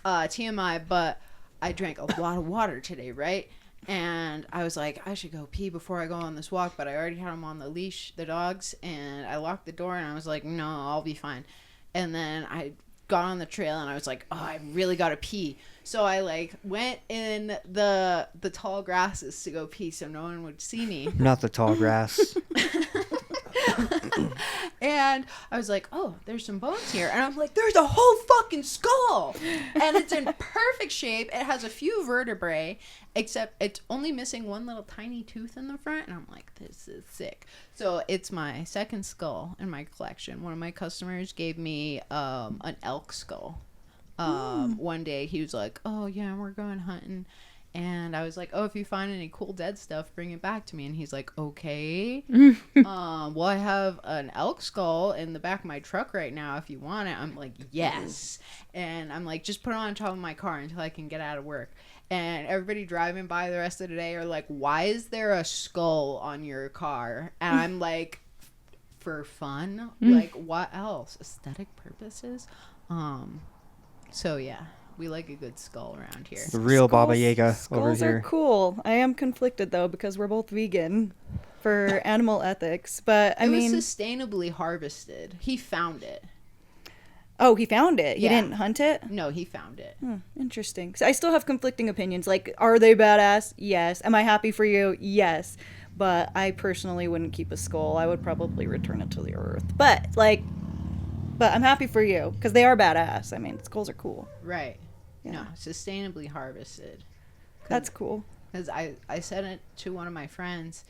TMI, but I drank a lot of water today, right? And I was like, I should go pee before I go on this walk, but I already had them on the leash, the dogs, and I locked the door, and I was like, no, I'll be fine. And then I got on the trail and I was like, oh, I really gotta pee. So I like went in the tall grasses to go pee so no one would see me. Not the tall grass. And I was like, oh, there's some bones here. And I'm like, there's a whole fucking skull. And it's in perfect shape. It has a few vertebrae, except it's only missing one little tiny tooth in the front. And I'm like, this is sick. So it's my second skull in my collection. One of my customers gave me an elk skull. One day he was like, oh, yeah, we're going hunting. And I was like, oh, if you find any cool dead stuff, bring it back to me. And he's like, okay. Well, I have an elk skull in the back of my truck right now if you want it. I'm like, yes. And I'm like, just put it on top of my car until I can get out of work. And everybody driving by the rest of the day are like, why is there a skull on your car? And I'm like, for fun? Like, what else? Aesthetic purposes? So, yeah. We like a good skull around here. The real Baba Yaga over Skulls here. are cool. I am conflicted though because we're both vegan for animal ethics, but I mean, it was sustainably harvested. He found it. oh, he found it. He Yeah. didn't hunt it. No, he found it. Interesting. So I still have conflicting opinions. Like, are they badass? Yes. Am I happy for you? Yes. But I personally wouldn't keep a skull. I would probably return it to the earth. But I'm happy for you because they are badass. I mean, skulls are cool. Right. Yeah. No, sustainably harvested. That's cool. Because I sent it to one of my friends,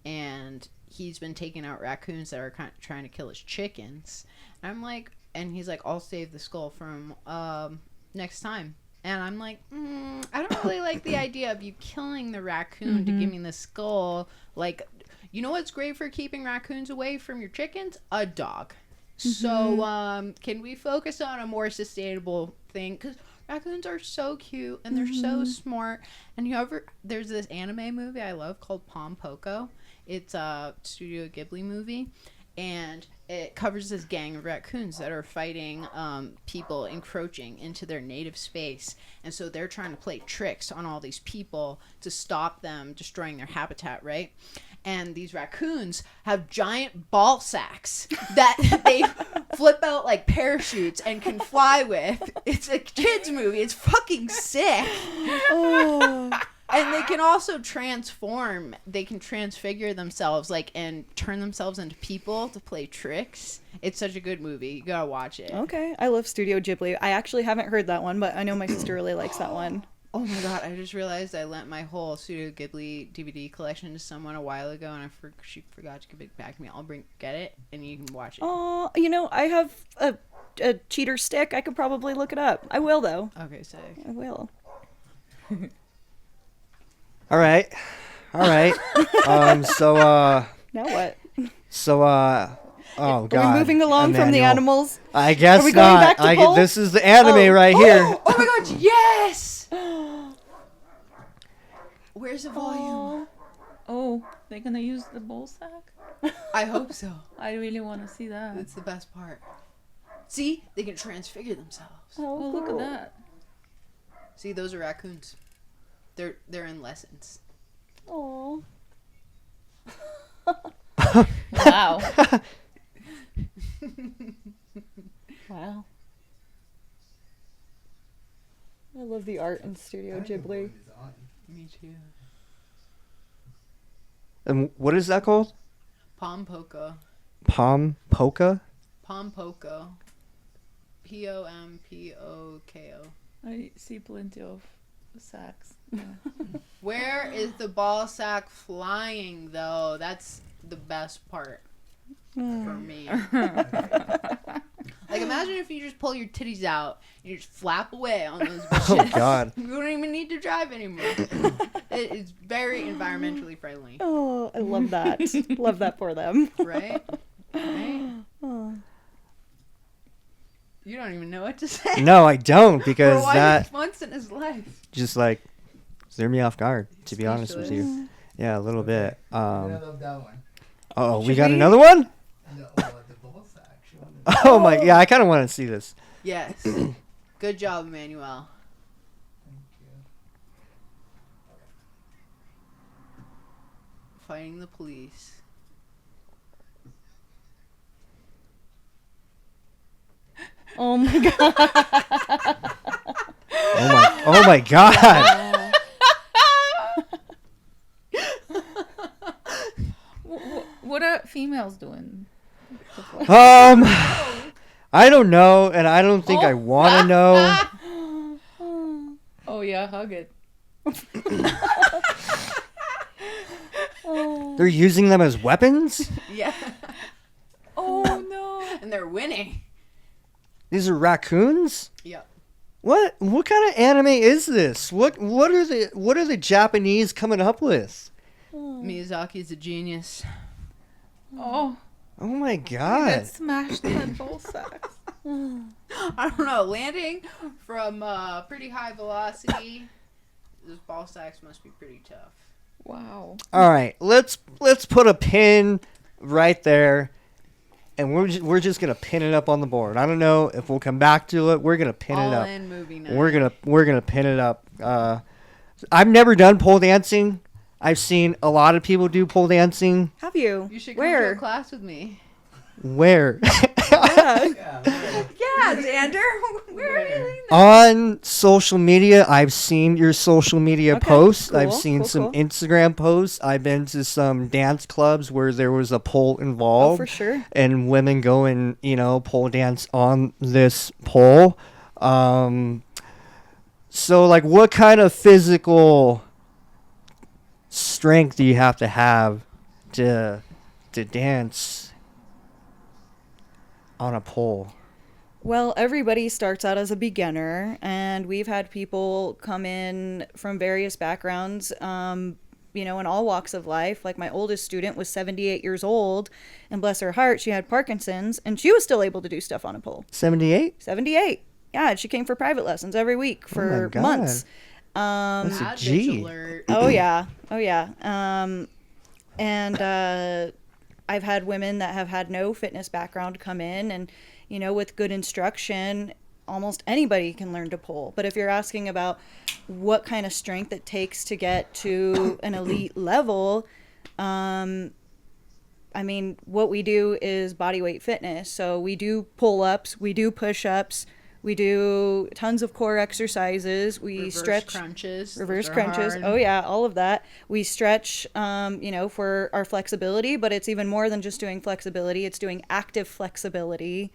and he's been taking out raccoons that are trying to kill his chickens. And I'm like, and he's like, I'll save the skull from next time. And I'm like, I don't really like the idea of you killing the raccoon to give me the skull. Like, you know what's great for keeping raccoons away from your chickens? A dog. So, can we focus on a more sustainable thing? Because raccoons are so cute and they're so smart. And there's this anime movie I love called Pom Poko. It's a Studio Ghibli movie, and it covers this gang of raccoons that are fighting people encroaching into their native space. And so they're trying to play tricks on all these people to stop them destroying their habitat, right? And these raccoons have giant ball sacks that they flip out like parachutes and can fly with. It's a kid's movie. It's fucking sick. Oh. And they can also transform. They can transfigure themselves, like, and turn themselves into people to play tricks. It's such a good movie. You gotta watch it. Okay. I love Studio Ghibli. I actually haven't heard that one, but I know my sister really likes that one. Oh my god, I just realized I lent my whole Studio Ghibli DVD collection to someone a while ago, and she forgot to give it back to me. I'll get it, and you can watch it. Oh, I have a cheater stick. I could probably look it up. I will, though. Okay, sick. I will. All right. So Now what? oh god. Are we moving along from the Emmanuel. animals? I guess Are we going not. back to polls? This is the anime right here. Oh my god, yes! Where's the volume? Oh, they're gonna use the ball sack? I hope so. I really want to see that. That's the best part. See? They can transfigure themselves. Oh, look at that. See, those are raccoons. They're in lessons. Oh. Wow. Wow. I love the art in Studio Ghibli. Me too. And what is that called? Pom Poko. Pom Poka? Pom Poko. Pompoko. I see plenty of sacks. Yeah. Where is the ball sack flying, though? That's the best part for me. Like, imagine if you just pull your titties out and you just flap away on those bitches. Oh god. You don't even need to drive anymore. It is very environmentally friendly. Oh, I love that. Love that for them. Right? Right? Oh. You don't even know what to say. No, I don't, because For that once in his life. just like threw me off guard, to be honest with you. Yeah, a little bit. I love that one. Oh, we Should got we? another one? No, the ball sack. Oh my, yeah, I kind of want to see this. Yes. Good job, Emmanuel. Thank you. Fighting the police. Oh my god. Oh my god. What are females doing? I don't know, and I don't think I want to know. Oh yeah, hug it. They're using them as weapons? Yeah. Oh no. And they're winning. These are raccoons? Yep. What kind of anime is this? What are the Japanese coming up with? Miyazaki's a genius. Oh, Oh my that god. smashed that ball sacks. I don't know. Landing from pretty high velocity, those ball sacks must be pretty tough. Wow. All right, let's put a pin right there, and we're just gonna pin it up on the board. I don't know if we'll come back to it. We're gonna pin it All up. in movie night. We're gonna pin it up. I've never done pole dancing. I've seen a lot of people do pole dancing. Have you? You should come to Where? a class with me. Where? Yeah. Yeah, Xander. Where are you doing that? On social media, I've seen your social media Okay, posts. I've cool, seen cool, some cool. Instagram posts. I've been to some dance clubs where there was a pole Oh, involved. for sure. And women go and, pole dance on this pole. So, like, what kind of physical strength do you have to dance on a pole? Well, everybody starts out as a beginner, and we've had people come in from various backgrounds, in all walks of life. Like my oldest student was 78 years old, and bless her heart, she had Parkinson's, and she was still able to do stuff on a pole. 78? 78. Yeah, and she came for private lessons every week for God. months. That's a Mad G. bitch alert. Oh yeah, oh yeah. I've had women that have had no fitness background come in, and with good instruction, almost anybody can learn to pole. But if you're asking about what kind of strength it takes to get to an elite level, what we do is body weight fitness. So we do pull-ups, we do push-ups, we do tons of core exercises. We Reverse stretch crunches. reverse Those are crunches. hard. Oh yeah, all of that. We stretch, for our flexibility, but it's even more than just doing flexibility. It's doing active flexibility.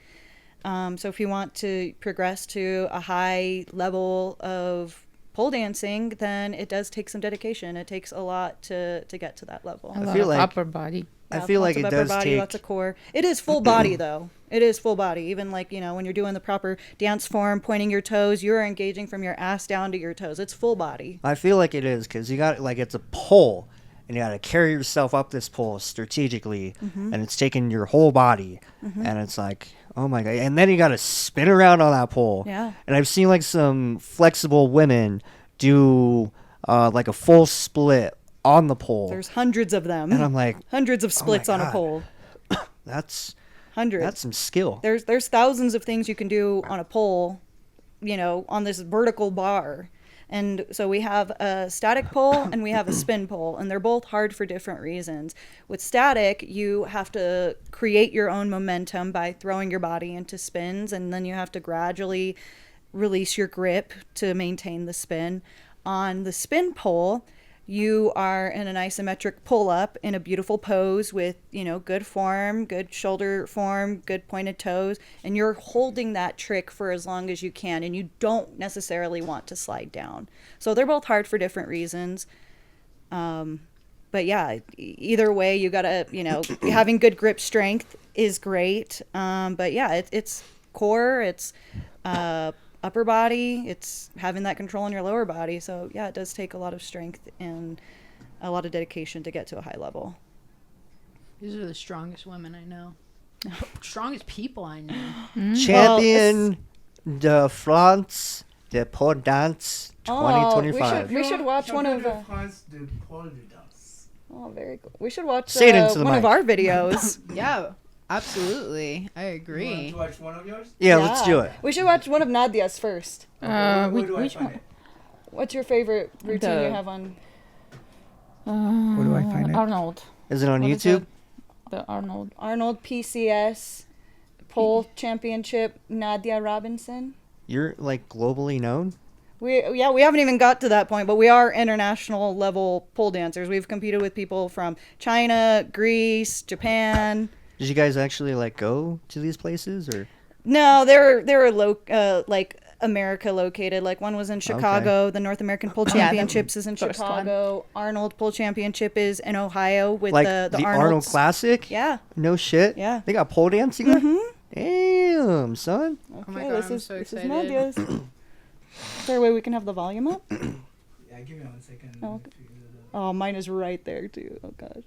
So if you want to progress to a high level of pole dancing, then it does take some dedication. It takes a lot to get to that level. A lot feel of like- upper body. I Yeah, feel lots like of it upper does body, take... lots of core. It is full body though. It is full body. Even like, when you're doing the proper dance form, pointing your toes, you're engaging from your ass down to your toes. It's full body. I feel like it is, because you got, it's a pole, and you got to carry yourself up this pole strategically, and it's taking your whole body, and it's like, oh my god, and then you got to spin around on that pole. Yeah. And I've seen some flexible women do a full split on the pole, There's hundreds of them. and I'm like, Hundreds of splits on a God. pole. that's Hundreds. some skill. There's thousands of things you can do on a pole, on this vertical bar. And so we have a static pole and we have a spin pole, and they're both hard for different reasons. With static, you have to create your own momentum by throwing your body into spins, and then you have to gradually release your grip to maintain the spin. On the spin pole, you are in an isometric pull-up in a beautiful pose with, good form, good shoulder form, good pointed toes, and you're holding that trick for as long as you can, and you don't necessarily want to slide down. So they're both hard for different reasons. But yeah, either way, you gotta, having good grip strength is great. But yeah, it's core, it's upper body, it's having that control in your lower body. So yeah, it does take a lot of strength and a lot of dedication to get to a high level. These are the strongest women I know. Strongest people I know. Champion de France de pole dance 2025. We should watch one of France de pole dance. Oh, very cool. We should watch Say it into the one mic. of our videos. Yeah, absolutely. I You want agree. to watch one of yours? Yeah, let's do it. We should watch one of Nadia's first. Where do I Which find one? it? What's your favorite routine The- you have on? Where do I find it? Arnold. Is it on What is YouTube? The Arnold. Arnold PCS. pole championship, Nadia Robinson. You're like globally known? We haven't even got to that point, but we are international level pole dancers. We've competed with people from China, Greece, Japan. Did you guys actually like go to these places or? No, they're like America located. Like one was in Chicago. The North American Pole Championships is in first one. Chicago. Arnold Pole Championship is in Ohio with Like the Arnold Classic? Yeah. No shit? Yeah. They got pole dancing there? Damn, son. Okay, Oh my God, I'm so this is excited. Nadia's. Is there a way we can have the volume up? Yeah, give me 1 second. Oh, okay. Oh, mine is right there too. Oh gosh.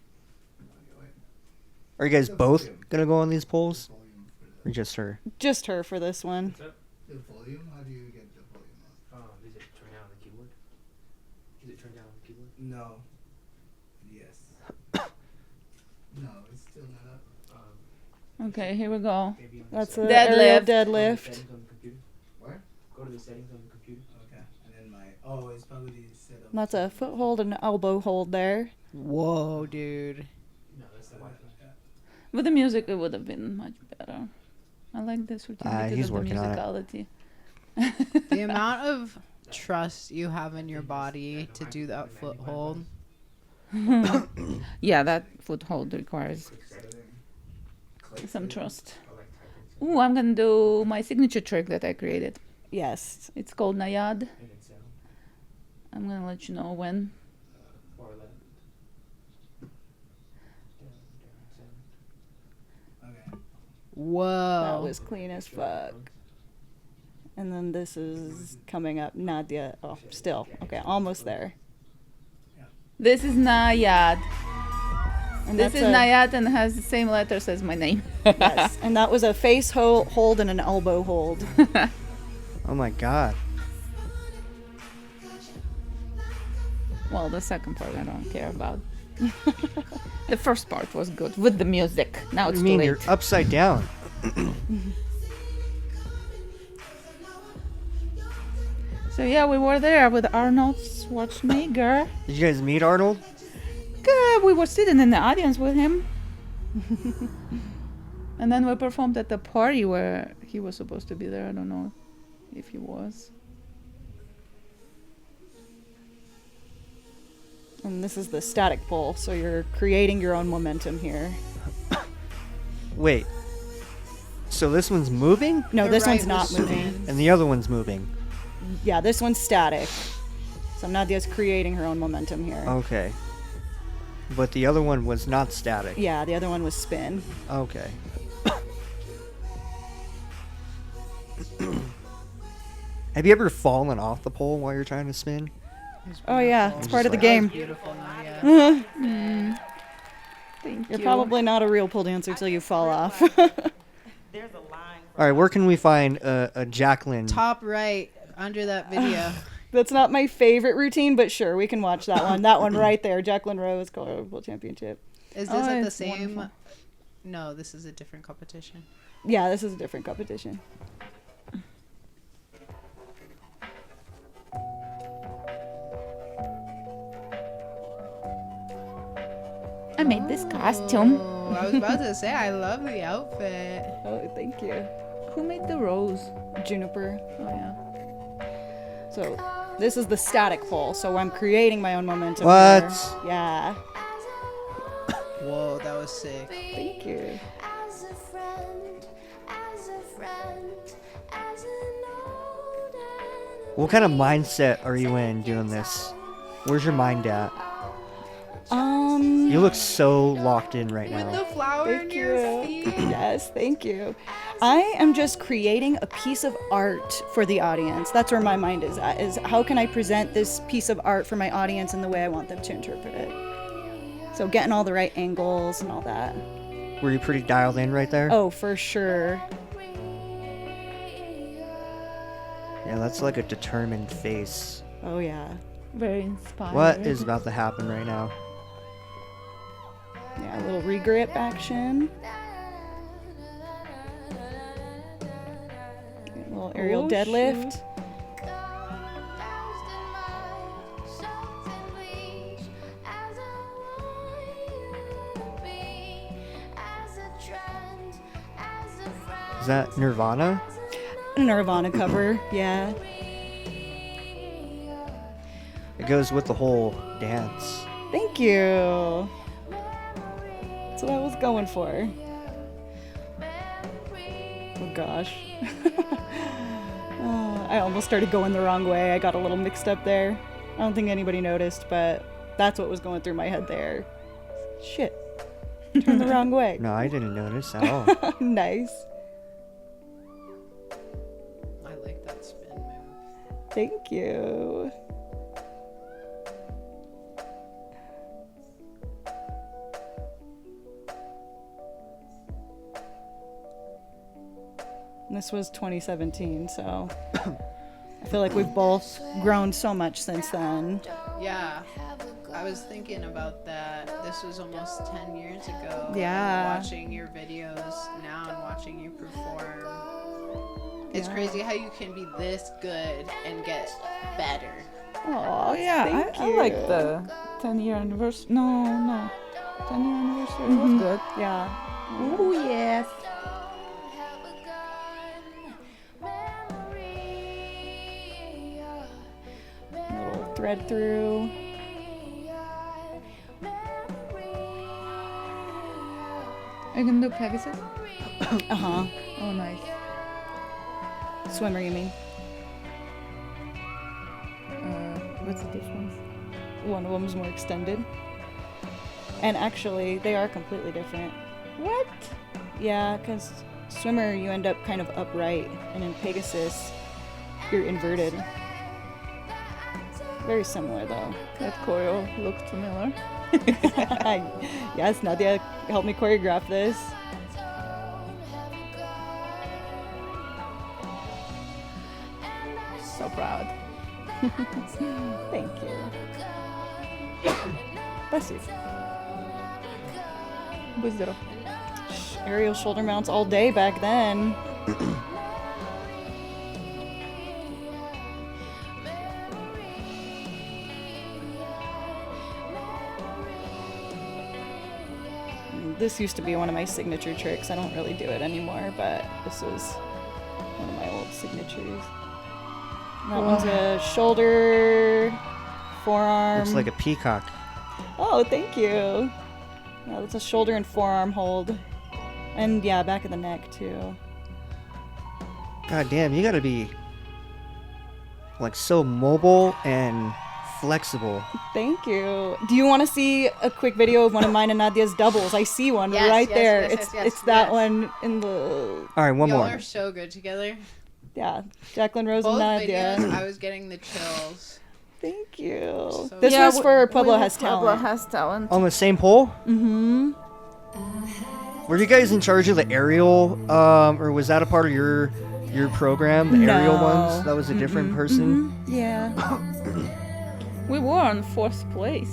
Are you guys both gonna go on these poles? Or just her? Just her for this one. The volume? How do you get the volume up? Is it turned down on the keyboard? Is it turned down on the keyboard? No. Yes. No, it's still not up. Okay, here we go. Maybe on That's the a Deadlift. aerial Go to the deadlift. settings on the computer. What? Go to the settings on the computer. Okay. And then it's probably the setup. That's a foothold and elbow hold there. Whoa, dude. No, that's the Wi-Fi. With the music, it would have been much better. I like this routine because he's of the working on it. musicality. The amount of trust you have in your body to do that foothold. Yeah, that foothold requires some trust. Ooh, I'm gonna do my signature trick that I created. Yes. It's called Nayad. And then sound. I'm gonna let you know when. Far left. Down, sound. Okay. Whoa. That was clean as fuck. And then this is coming up. Nadia. Oh, still. Okay, almost there. This is Nayad. And This that's is Nayad and has the same letters as my name. Yes. And that was a face hold and an elbow hold. Oh my god. Well, the second part I don't care about. The first part was good with the music. Now What it's do you mean too you're late. upside down? So yeah, we were there with Arnold Schwarzenegger. Did you guys meet Arnold? We were sitting in the audience with him. And then we performed at the party where he was supposed to be there. I don't know if he was. And this is the static pole, so you're creating your own momentum here. Wait. So this one's moving No, The this right one's not was moving. spin. and the other one's moving. Yeah, this one's static. So Nadia's creating her own momentum here. Okay. But the other one was not static. Yeah, the other one was spin. Okay. Have you ever fallen off the pole while you're trying to spin? Oh yeah, Beautiful. it's part of the like- game. Beautiful, Nadia. Thank You're you. probably not a real pole dancer till you fall off. All right, where can we find a Jacqueline? Top right under that video. That's not my favorite routine, but sure, we can watch that one. That one right there, Jacqueline Rose Colorado Pole Championship. Is Oh, this at the it's same? wonderful. No, this is a different competition. Yeah, this is a different competition. I made this costume. Oh, I was about to say I love the outfit. Oh, thank you. Who made the rose? Juniper. Oh yeah. So this is the static pole. So I'm creating my own momentum. What? here. Yeah. Whoa, that was sick. Thank you. As a friend, as a friend, as an old enemy. What kind of mindset are you in doing this? Where's your mind at? You look so locked in right With now. the flower in Thank your you. feet. Yes, thank you. I am just creating a piece of art for the audience. That's where my mind is at, is how can I present this piece of art for my audience in the way I want them to interpret it. So getting all the right angles and all that. Were you pretty dialed in right there? Oh, for sure. Yeah, that's like a determined face. Oh, yeah. Very inspired. What is about to happen right now? Yeah, a little regrip action. A little aerial Oh, deadlift. Is that Nirvana? Nirvana cover, yeah. It goes with the whole dance. Thank you. That's what I was going for. Oh gosh. I almost started going the wrong way. I got a little mixed up there. I don't think anybody noticed, but that's what was going through my head there. Shit. Turned the wrong way. No, I didn't notice at all. Nice. I like that spin move. Thank you. And this was 2017, so I feel like we've both grown so much since then. Yeah, I was thinking about that. This was almost 10 years ago. Yeah. Watching your videos now and watching you perform. It's Yeah. crazy how you can be this good and get better. Oh yeah, thank I you. like the 10-year anniversary. No. 10-year anniversary was good. Yeah. Oh yes. Little thread through. Are you gonna do Pegasus? Uh-huh. Oh, nice. Swimmer, you mean? What's the difference? One of them's more extended. And actually, they are completely different. What? Yeah, because swimmer, you end up kind of upright, and in Pegasus, you're inverted. Very similar, though. That choreo looked familiar. Yes, Nadia helped me choreograph this. So proud. Thank you. Bless you. Быстро. Aerial shoulder mounts all day back then. This used to be one of my signature tricks. I don't really do it anymore, but this was one of my old signatures. That one's a shoulder, forearm. Looks like a peacock. Oh, thank you. Yeah, that's a shoulder and forearm hold. And yeah, back of the neck too. God damn, you gotta be like so mobile and flexible. Thank you. Do you want to see a quick video of one of mine and Nadia's doubles? I see one Yes, right yes, there. yes, yes, It's that yes. one in the All right, one Y'all more. are so good together. Jacqueline Rose Both and Nadia. videos, I was getting the chills. Thank you. So This Yeah, was for Pueblo Has Pueblo Talent. Has Talent. On the same pole? Mm-hmm. Were you guys in charge of the aerial, or was that a part of your program? The aerial No. ones? That was a different person. Mm-hmm. Yeah. We were on 4th place.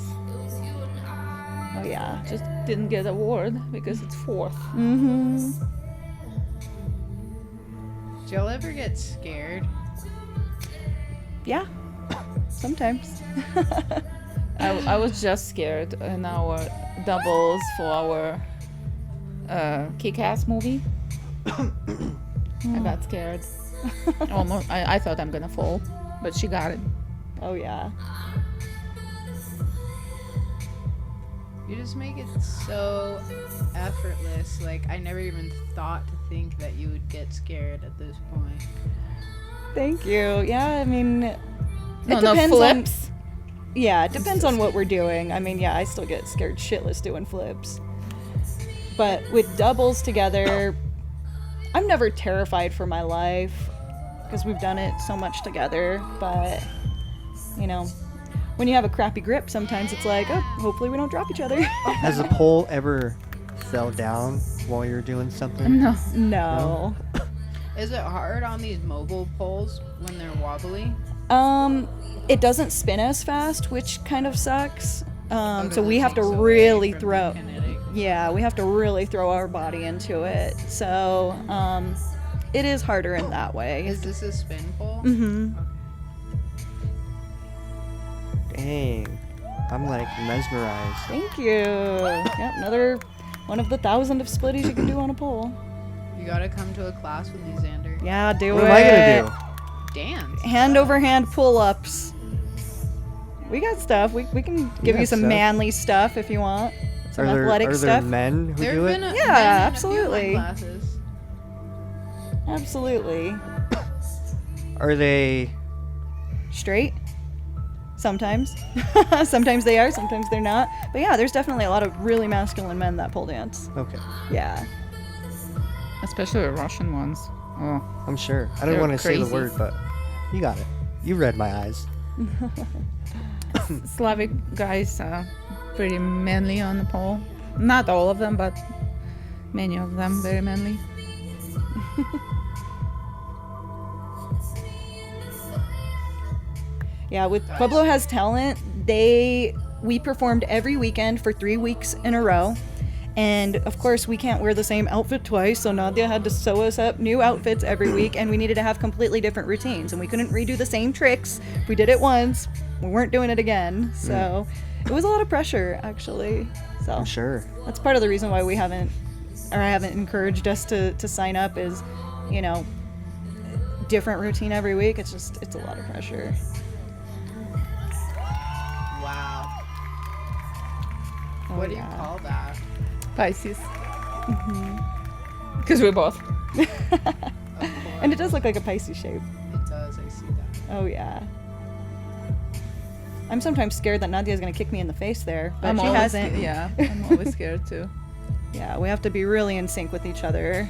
Oh yeah. Just didn't get award because it's 4th. Mm-hmm. Do y'all ever get scared? Yeah. Sometimes. I was just scared in our doubles for our Kick-Ass movie. I got scared. Almost. I thought I'm gonna fall, but she got it. Oh yeah. You just make it so effortless. Like, I never even thought to think that you would get scared at this point. Thank you. Yeah, I mean, it No depends on. flips. Yeah, it depends on what we're doing. I mean, yeah, I still get scared shitless doing flips. But with doubles together, I'm never terrified for my life because we've done it so much together. But, you know, when you have a crappy grip, sometimes it's like, oh, hopefully we don't drop each other. Has the pole ever fell down while you were doing something? No. No. Is it hard on these mobile poles when they're wobbly? It doesn't spin as fast, which kind of sucks. Because So it we have to takes away really from the throw. kinetic. Yeah, we have to really throw our body into it. So, it is harder in that way. Is this a spin pole? Mm-hmm. Dang. I'm like mesmerized. Thank you. Yep, another one of the 1,000 of splitties you can do on a pole. You gotta come to a class with me, Xander. Yeah, do What it. am I gonna do? Dance. Hand over hand pull-ups. We got stuff. We can give you got some stuff. manly stuff if you want. Some athletic are stuff. there men who There do have it? been Yeah, men in absolutely. A few of my classes. Absolutely. Are they? Straight? Sometimes. Sometimes they are, sometimes they're not. But yeah, there's definitely a lot of really masculine men that pole dance. Okay, Yeah. Especially Russian ones. Oh, I'm sure. I don't They're want to say the crazy. word, but you got it. You read my eyes. Slavic guys are pretty manly on the pole. Not all of them, but many of them very manly. Yeah, with Pueblo Has Talent, we performed every weekend for 3 weeks in a row. And of course, we can't wear the same outfit twice, so Nadia had to sew us up new outfits every week, and we needed to have completely different routines. And we couldn't redo the same tricks. If we did it once, we weren't doing it again. So it was a lot of pressure, actually. So I'm sure. that's part of the reason why I haven't encouraged us to sign up is, you know, different routine every week. It's a lot of pressure. Wow. Oh, What do you yeah. call that? Pisces. Because we both. Of course. And it does look like a Pisces shape. It does. I see that. Oh yeah. I'm sometimes scared that Nadia's gonna kick me in the face there, but she always hasn't. Yeah, I'm always scared too. Yeah, we have to be really in sync with each other.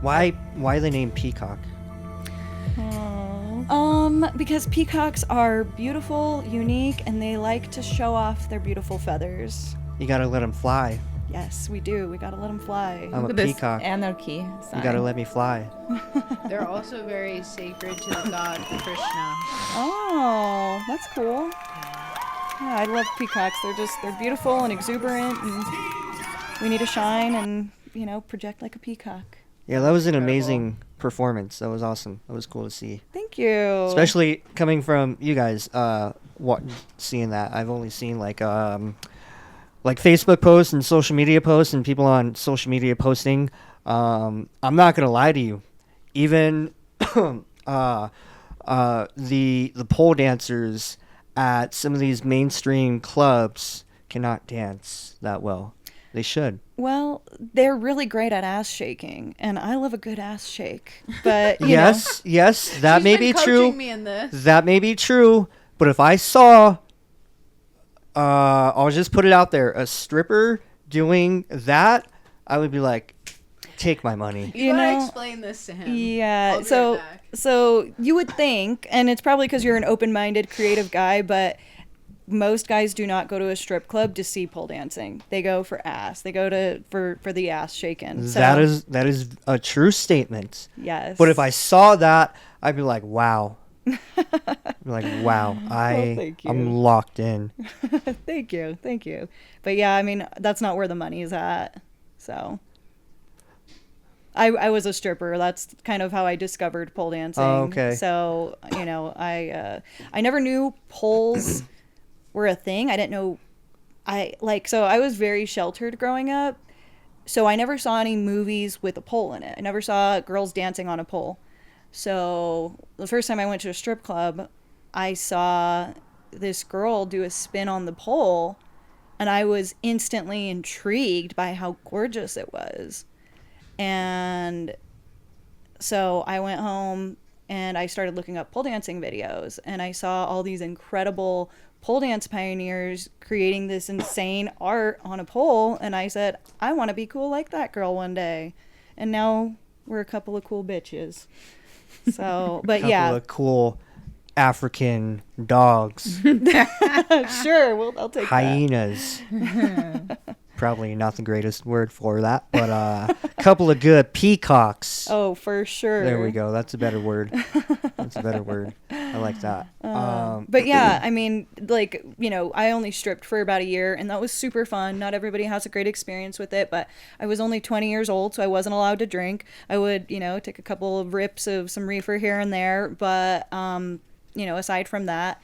Why the name Peacock? Because peacocks are beautiful, unique, and they like to show off their beautiful feathers. You gotta let them fly. Yes, we do. We gotta let them fly. I'm a Look at this peacock. anarchy You sign. gotta let me fly. They're also very sacred to the god Krishna. Oh, that's cool. Yeah, I love peacocks. They're beautiful and exuberant, and we need to shine and, project like a peacock. Yeah, that was an Incredible. amazing performance. That was awesome. That was cool to see. Thank you. Especially coming from you guys, seeing that. I've only seen like Facebook posts and social media posts and people on social media posting. I'm not gonna lie to you. Even the pole dancers at some of these mainstream clubs cannot dance that well. They should. Well, they're really great at ass shaking, and I love a good ass shake. But Yes, that She's may been be true. coaching me in this. That may be true, but if I saw, I'll just put it out there, a stripper doing that, I would be like, take my money. You gotta explain this to him. Yeah. I'll be right back. So you would think, and it's probably because you're an open-minded, creative guy, but most guys do not go to a strip club to see pole dancing. They go for ass. They go for the ass shaking. So, That is a true statement. yes. But if I saw that, I'd be like, wow. I'd be like, wow, thank you. I'm locked in. Thank you. But yeah, I mean, that's not where the money is at. So I was a stripper. That's kind of how I discovered pole dancing. Oh, okay. So, I never knew poles were a thing. I didn't know so I was very sheltered growing up. So I never saw any movies with a pole in it. I never saw girls dancing on a pole. So the first time I went to a strip club, I saw this girl do a spin on the pole, and I was instantly intrigued by how gorgeous it was. And so I went home and I started looking up pole dancing videos, and I saw all these incredible pole dance pioneers creating this insane art on a pole, and I said, I want to be cool like that girl one day. And now we're a couple of cool bitches. So, but Couple yeah, of cool African dogs, sure, I'll take that. hyenas. Probably not the greatest word for that, but a couple of good peacocks. Oh, for sure. There we go. That's a better word. That's a better word. I like that. But yeah, I mean, I only stripped for about a year, and that was super fun. Not everybody has a great experience with it, but I was only 20 years old, so I wasn't allowed to drink. I would, take a couple of rips of some reefer here and there, but, aside from that,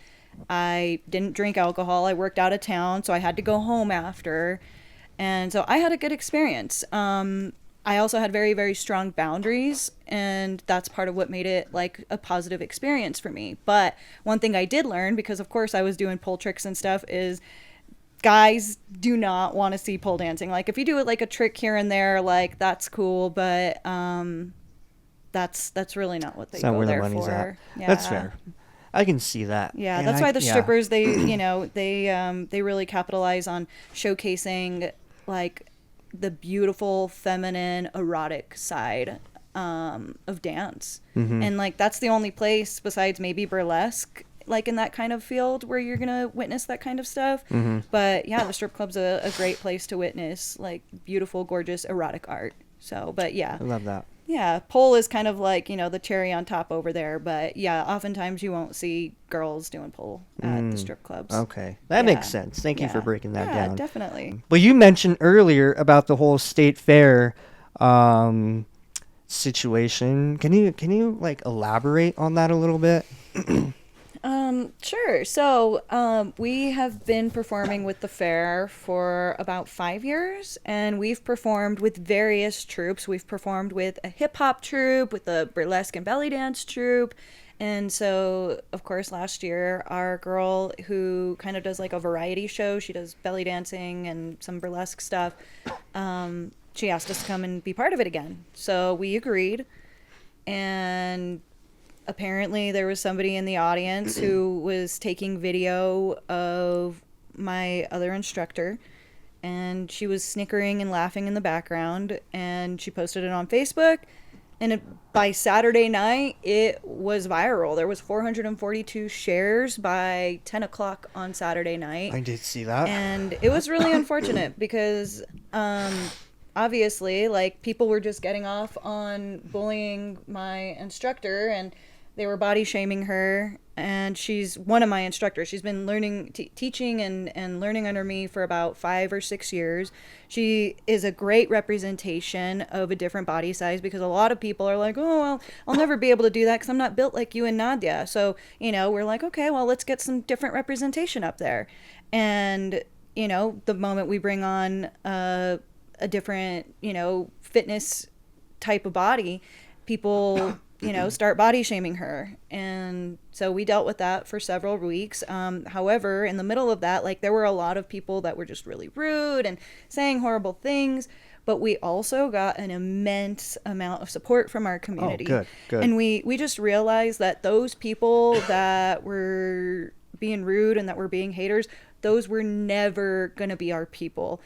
I didn't drink alcohol. I worked out of town, so I had to go home after. And so I had a good experience. I also had very, very strong boundaries, and that's part of what made it like a positive experience for me. But one thing I did learn, because of course I was doing pole tricks and stuff, is guys do not want to see pole dancing. Like if you do it like a trick here and there, like that's cool, but that's really not what they It's not go where the there money's for. at. Yeah. That's fair. I can see that. Yeah, And that's why the yeah. strippers, they, you know, they really capitalize on showcasing like the beautiful feminine erotic side of dance. And like that's the only place besides maybe burlesque, like in that kind of field, where you're gonna witness that kind of stuff. But yeah, the strip club's a great place to witness like beautiful, gorgeous erotic art. So, but yeah, I love that. yeah, pole is kind of like, you know, the cherry on top over there. But yeah, oftentimes you won't see girls doing pole at the strip clubs. Okay. That makes sense. Thank you for breaking that yeah, down. definitely. Well, you mentioned earlier about the whole state fair situation. Can you like elaborate on that a little bit? Sure. So, we have been performing with the fair for about 5 years, and we've performed with various troupes. We've performed with a hip hop troupe, with a burlesque and belly dance troupe. And so, of course, last year, our girl who kind of does like a variety show, she does belly dancing and some burlesque stuff, she asked us to come and be part of it again. So we agreed, and apparently there was somebody in the audience who was taking video of my other instructor, and she was snickering and laughing in the background, and she posted it on Facebook, and by Saturday night it was viral. There was 442 shares by 10 o'clock on Saturday night. I did see that. And it was really unfortunate because obviously like people were just getting off on bullying my instructor, and they were body shaming her, and she's one of my instructors. She's been learning, teaching and learning under me for about 5 or 6 years. She is a great representation of a different body size, because a lot of people are like, oh, well, I'll never be able to do that because I'm not built like you and Nadia. So, you know, we're like, okay, well, let's get some different representation up there. And, you know, the moment we bring on a different, you know, fitness type of body, people you know, start body shaming her. And so we dealt with that for several weeks. However, in the middle of that, like there were a lot of people that were just really rude and saying horrible things. But we also got an immense amount of support from our community. Oh, good. And we just realized that those people that were being rude and that were being haters, those were never going to be our people.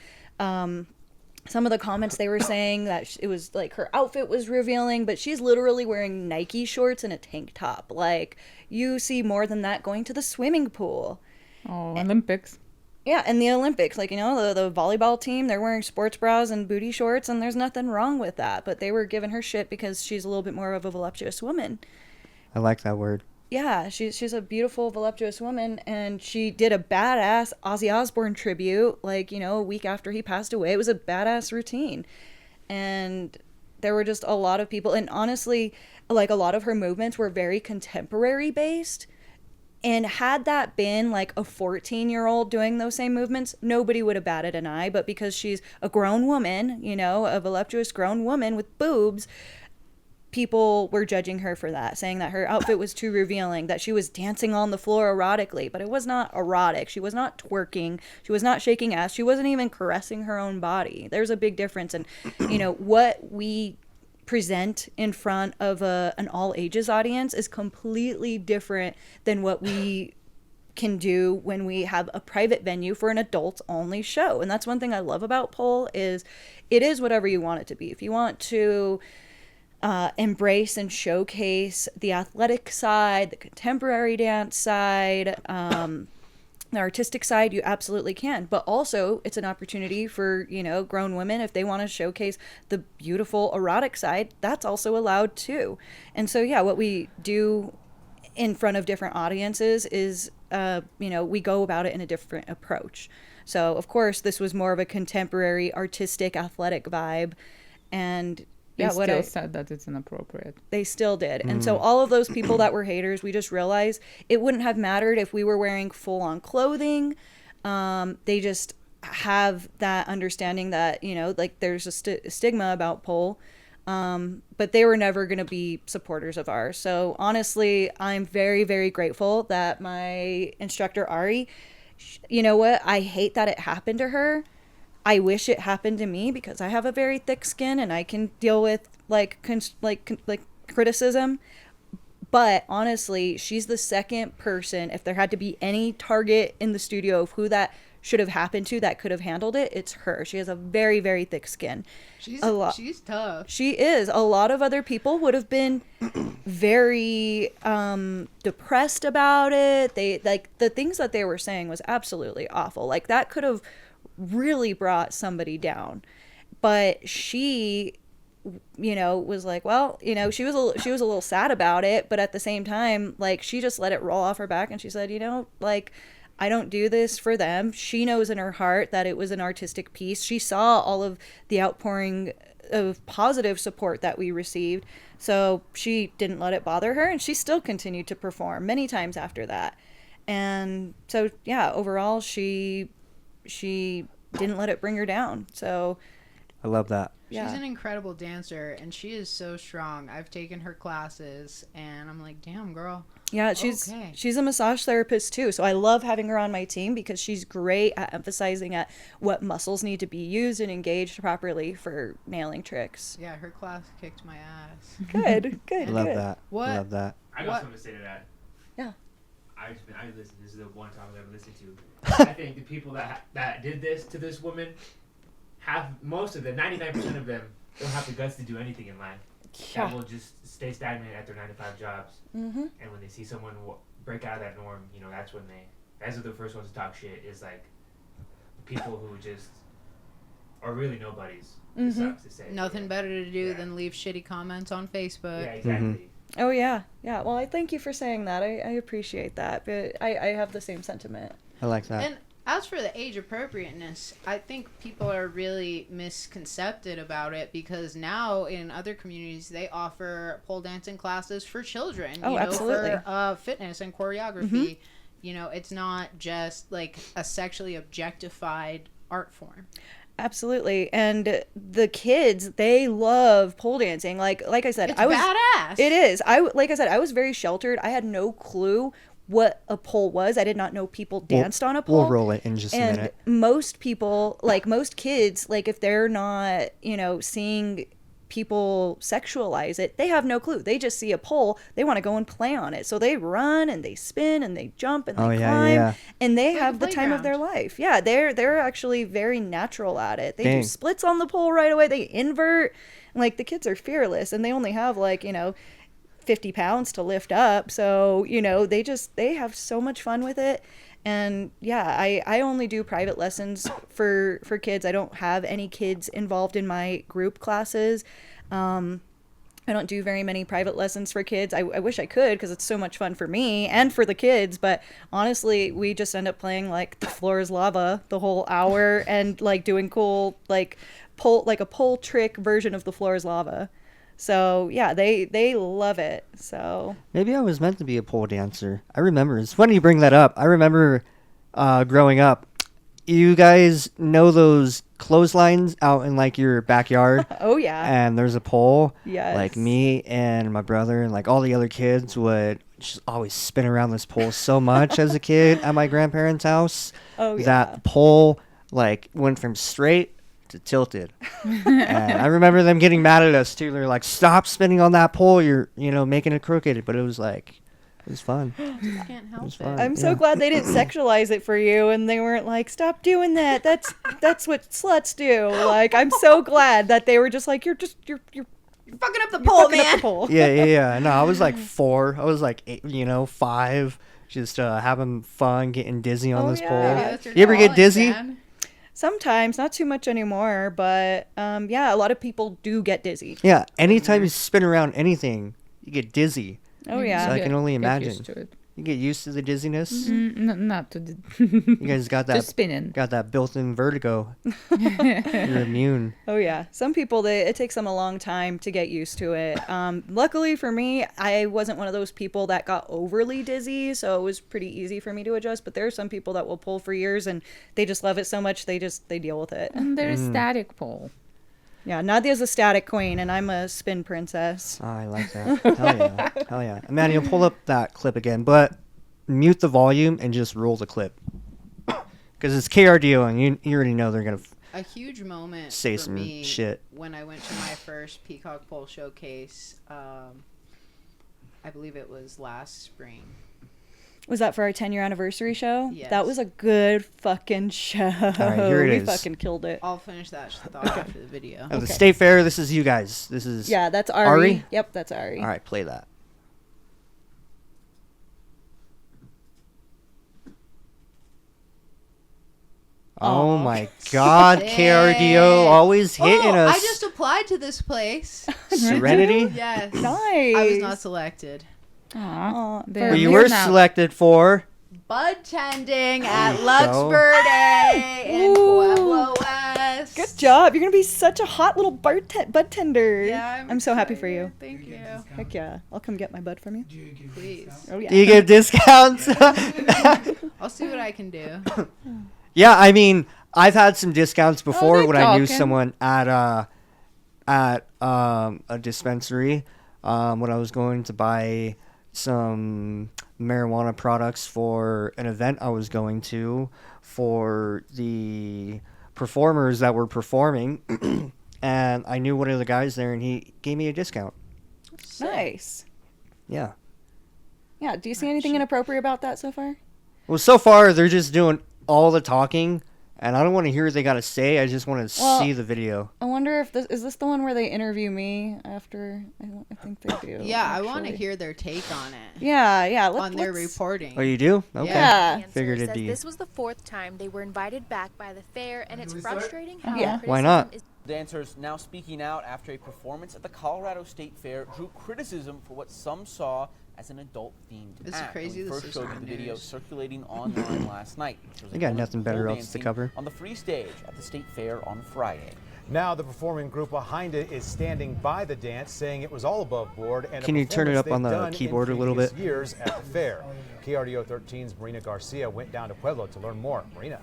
Some of the comments, they were saying that it was like her outfit was revealing, but she's literally wearing Nike shorts and a tank top. Like, you see more than that going to the swimming pool. Oh, Olympics. Yeah, and the Olympics, like, you know, the volleyball team, they're wearing sports bras and booty shorts, and there's nothing wrong with that. But they were giving her shit because she's a little bit more of a voluptuous woman. I like that word. Yeah, she's a beautiful, voluptuous woman, and she did a badass Ozzy Osbourne tribute, like, you know, a week after he passed away. It was a badass routine. And there were just a lot of people, and honestly, like, a lot of her movements were very contemporary based. And had that been like a 14-year-old doing those same movements, nobody would have batted an eye. But because she's a grown woman, you know, a voluptuous grown woman with boobs, people were judging her for that, saying that her outfit was too revealing, that she was dancing on the floor erotically. But it was not erotic. She was not twerking. She was not shaking ass. She wasn't even caressing her own body. There's a big difference. And, you know, what we present in front of an all ages audience is completely different than what we can do when we have a private venue for an adults only show. And that's one thing I love about pole, is it is whatever you want it to be. If you want to embrace and showcase the athletic side, the contemporary dance side, the artistic side, you absolutely can. But also, it's an opportunity for, you know, grown women, if they want to showcase the beautiful erotic side, that's also allowed too. And so, yeah, what we do in front of different audiences is, you know, we go about it in a different approach. So, of course, this was more of a contemporary, artistic, athletic vibe. And They still said that it's inappropriate. They still did. And so all of those people that were haters, we just realized it wouldn't have mattered if we were wearing full-on clothing. They just have that understanding that, you know, like there's a stigma about pole. But they were never going to be supporters of ours. So honestly, I'm very, very grateful that my instructor, Ari, you know what? I hate that it happened to her. I wish it happened to me because I have a very thick skin and I can deal with like criticism. But honestly, she's the second person, if there had to be any target in the studio of who that should have happened to that could have handled it, it's her. She has a very, very thick skin. She's tough. She is. A lot of other people would have been very depressed about it. They like the things that they were saying was absolutely awful. Like that could have really brought somebody down. But she, you know, was like, well, you know, she was a little sad about it, but at the same time, like she just let it roll off her back and she said, you know, like I don't do this for them. She knows in her heart that it was an artistic piece. She saw all of the outpouring of positive support that we received. So she didn't let it bother her and she still continued to perform many times after that. And so, yeah, overall, she didn't let it bring her down. So I love that. She's an incredible dancer and she is so strong. I've taken her classes and I'm like, damn, girl. Yeah, she's a massage therapist too. So I love having her on my team because she's great at emphasizing at what muscles need to be used and engaged properly for nailing tricks. Yeah, her class kicked my ass. Good. I love that. What? I love that. I got something to say to that. Yeah. I listen. This is the one topic I've listened to. I think the people that did this to this woman have most of them, 99% of them, don't have the guts to do anything in life. That will just stay stagnant at their 9-to-5 jobs. Mm-hmm. And when they see someone break out of that norm, you know, that's are the first ones to talk shit. Is like people who just are really nobodies. It sucks to say. Nothing better to do than leave shitty comments on Facebook. Yeah, exactly. Oh yeah. Well, I thank you for saying that. I appreciate that, but I have the same sentiment. I like that. And as for the age appropriateness, I think people are really misconcepted about it because now in other communities they offer pole dancing classes for children. Absolutely. For fitness and choreography. You know, it's not just like a sexually objectified art form. Absolutely. And the kids, they love pole dancing. Like I said, It's badass. It is. Like I said, I was very sheltered. I had no clue what a pole was. I did not know people danced on a pole. We'll roll it in just a minute. Most people, like most kids, like if they're not, you know, seeing people sexualize it, they have no clue. They just see a pole, they want to go and play on it. So they run and they spin and they jump and they climb and they have the time of their life. Yeah, they're actually very natural at it. They do splits on the pole right away. They invert. Like the kids are fearless and they only have like, you know, 50 pounds to lift up. So, you know, they have so much fun with it. And yeah, I only do private lessons for kids. I don't have any kids involved in my group classes. I don't do very many private lessons for kids. I wish I could because it's so much fun for me and for the kids. But honestly, we just end up playing like the floor is lava the whole hour and like doing cool like a pole trick version of the floor is lava. So yeah, they love it. So maybe I was meant to be a pole dancer. I remember. It's funny you bring that up. I remember growing up. You guys know those clotheslines out in like your backyard? Oh yeah. And there's a pole. Yes. Like me and my brother and like all the other kids would just always spin around this pole so much as a kid at my grandparents' house. Oh yeah. That the pole like went from straight to tilted. And I remember them getting mad at us too. They're like, stop spinning on that pole, you're making it crooked. But it was like, it was fun. You can't help it. I'm so glad they didn't sexualize it for you and they weren't like, stop doing that, that's what sluts do. Like I'm so glad that they were just like, you're fucking up the pole, man. Yeah. No, I was like 4. I was like 8, 5, just having fun, getting dizzy on this pole. Yeah, you ever get dizzy? Sometimes, not too much anymore, but yeah, a lot of people do get dizzy. Yeah, anytime you spin around anything, you get dizzy. Oh yeah. So I can only imagine. Used to it. You get used to the dizziness. Not to the You guys got to that spinning. got that built-in vertigo. You're immune. Oh yeah, some people it takes them a long time to get used to it. Luckily for me, I wasn't one of those people that got overly dizzy, so it was pretty easy for me to adjust. But there are some people that will pull for years and they just love it so much they deal with it. And there's static pole. Yeah, Nadia's a static queen and I'm a spin princess. Oh, I like that. Hell yeah. Hell yeah. Emmanuel, pull up that clip again, but mute the volume and just roll the clip. Because it's KRDO and you already know they're going to A huge moment say for some me shit. when I went to my first Peacock Pole showcase. I believe it was last spring. Was that for our 10-year anniversary show? Yes. That was a good fucking show. All right, here it we is. fucking killed it. I'll finish that thought after the video. At the State Fair, this is you guys. This is... Yeah, that's Ari. Ari? Yep, that's Ari. All right, play that. Oh Aw. my God, KRDO always hitting us. I just applied to this place. Serenity? Yes. Nice. I was not selected. Aw. Aw, They're Well, you we're were not- selected for... Bud tending at you Lux go. Verde in Ooh. Pueblo West. Good job. You're going to be such a hot little bud tender. Yeah, I'm so happy for you. Thank you. Heck yeah. I'll come get my bud from you. Please. Oh, yeah. Do you give discounts? I'll see what I can do. Yeah, I mean, I've had some discounts before they're when I knew talking. someone at a dispensary when I was going to buy some marijuana products for an event I was going to for the performers that were performing, and I knew one of the guys there, and he gave me a discount. Nice. Yeah. Yeah. Do you see anything inappropriate about that so far? Well, so far they're just doing all the talking, and I don't want to hear what they got to say. I just want to Well, see the video. I wonder if is this the one where they interview me after? I think they do. Yeah, I want to actually. hear their take on it. Yeah. On their reporting. Oh, you do? Okay. Yeah. Figured it'd says be. this was the fourth time they were invited back by the fair, and it's we start? frustrating how Yeah. Why not? criticism is Dancers now speaking out after a performance at the Colorado State Fair drew criticism for what some saw as an adult-themed This is act. crazy. We This first is showed you good the video news. circulating online last night. It shows a They got woman nothing better pole else to dancing cover. on the free stage at the State Fair on Friday. Now the performing group behind it is standing by the dance, saying it was all above board. And Can a you turn it performance up on they've the done in keyboard a little previous bit? Years at the fair. KRDO 13's Marina Garcia went down to Pueblo to learn more. Marina.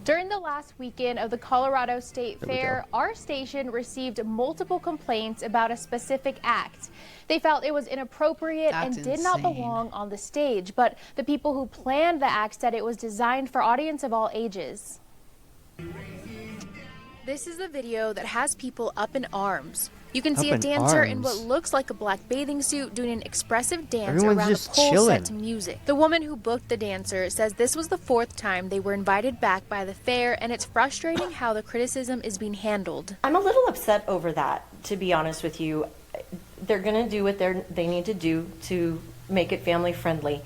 During the last weekend of the Colorado State There we Fair, our station received multiple complaints about a specific act. They felt it was inappropriate That's and did not insane. belong on the stage, but the people who planned the act said it was designed for audience of all ages. This is the video that has people up in arms. You can see Up a in dancer in what arms. looks like a black bathing suit doing an expressive dance Everyone's around just a pole chilling. set to music. The woman who booked the dancer says this was the fourth time they were invited back by the fair, and it's frustrating how the criticism is being handled. I'm a little upset over that, to be honest with you. They're going to do what they need to do to make it family friendly.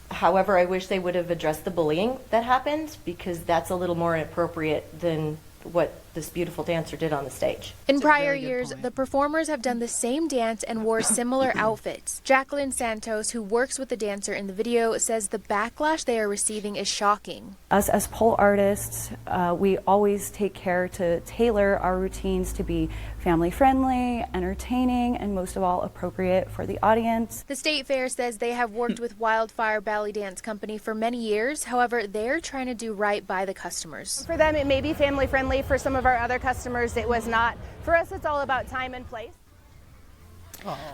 However, I wish they would have addressed the bullying that happened, because that's a little more appropriate than what this beautiful dancer did on the stage. In prior years, the performers have done the same dance and wore similar outfits. Jacqueline Santos, who works with the dancer in the video, says the backlash they are receiving is shocking. Us as pole artists, we always take care to tailor our routines to be family friendly, entertaining, and most of all appropriate for the audience. The State Fair says they have worked with Wildfire Ballet Dance Company for many years. However, they're trying to do right by the customers. For them, it may be family friendly. For some of our other customers, it was not. For us, it's all about time and place.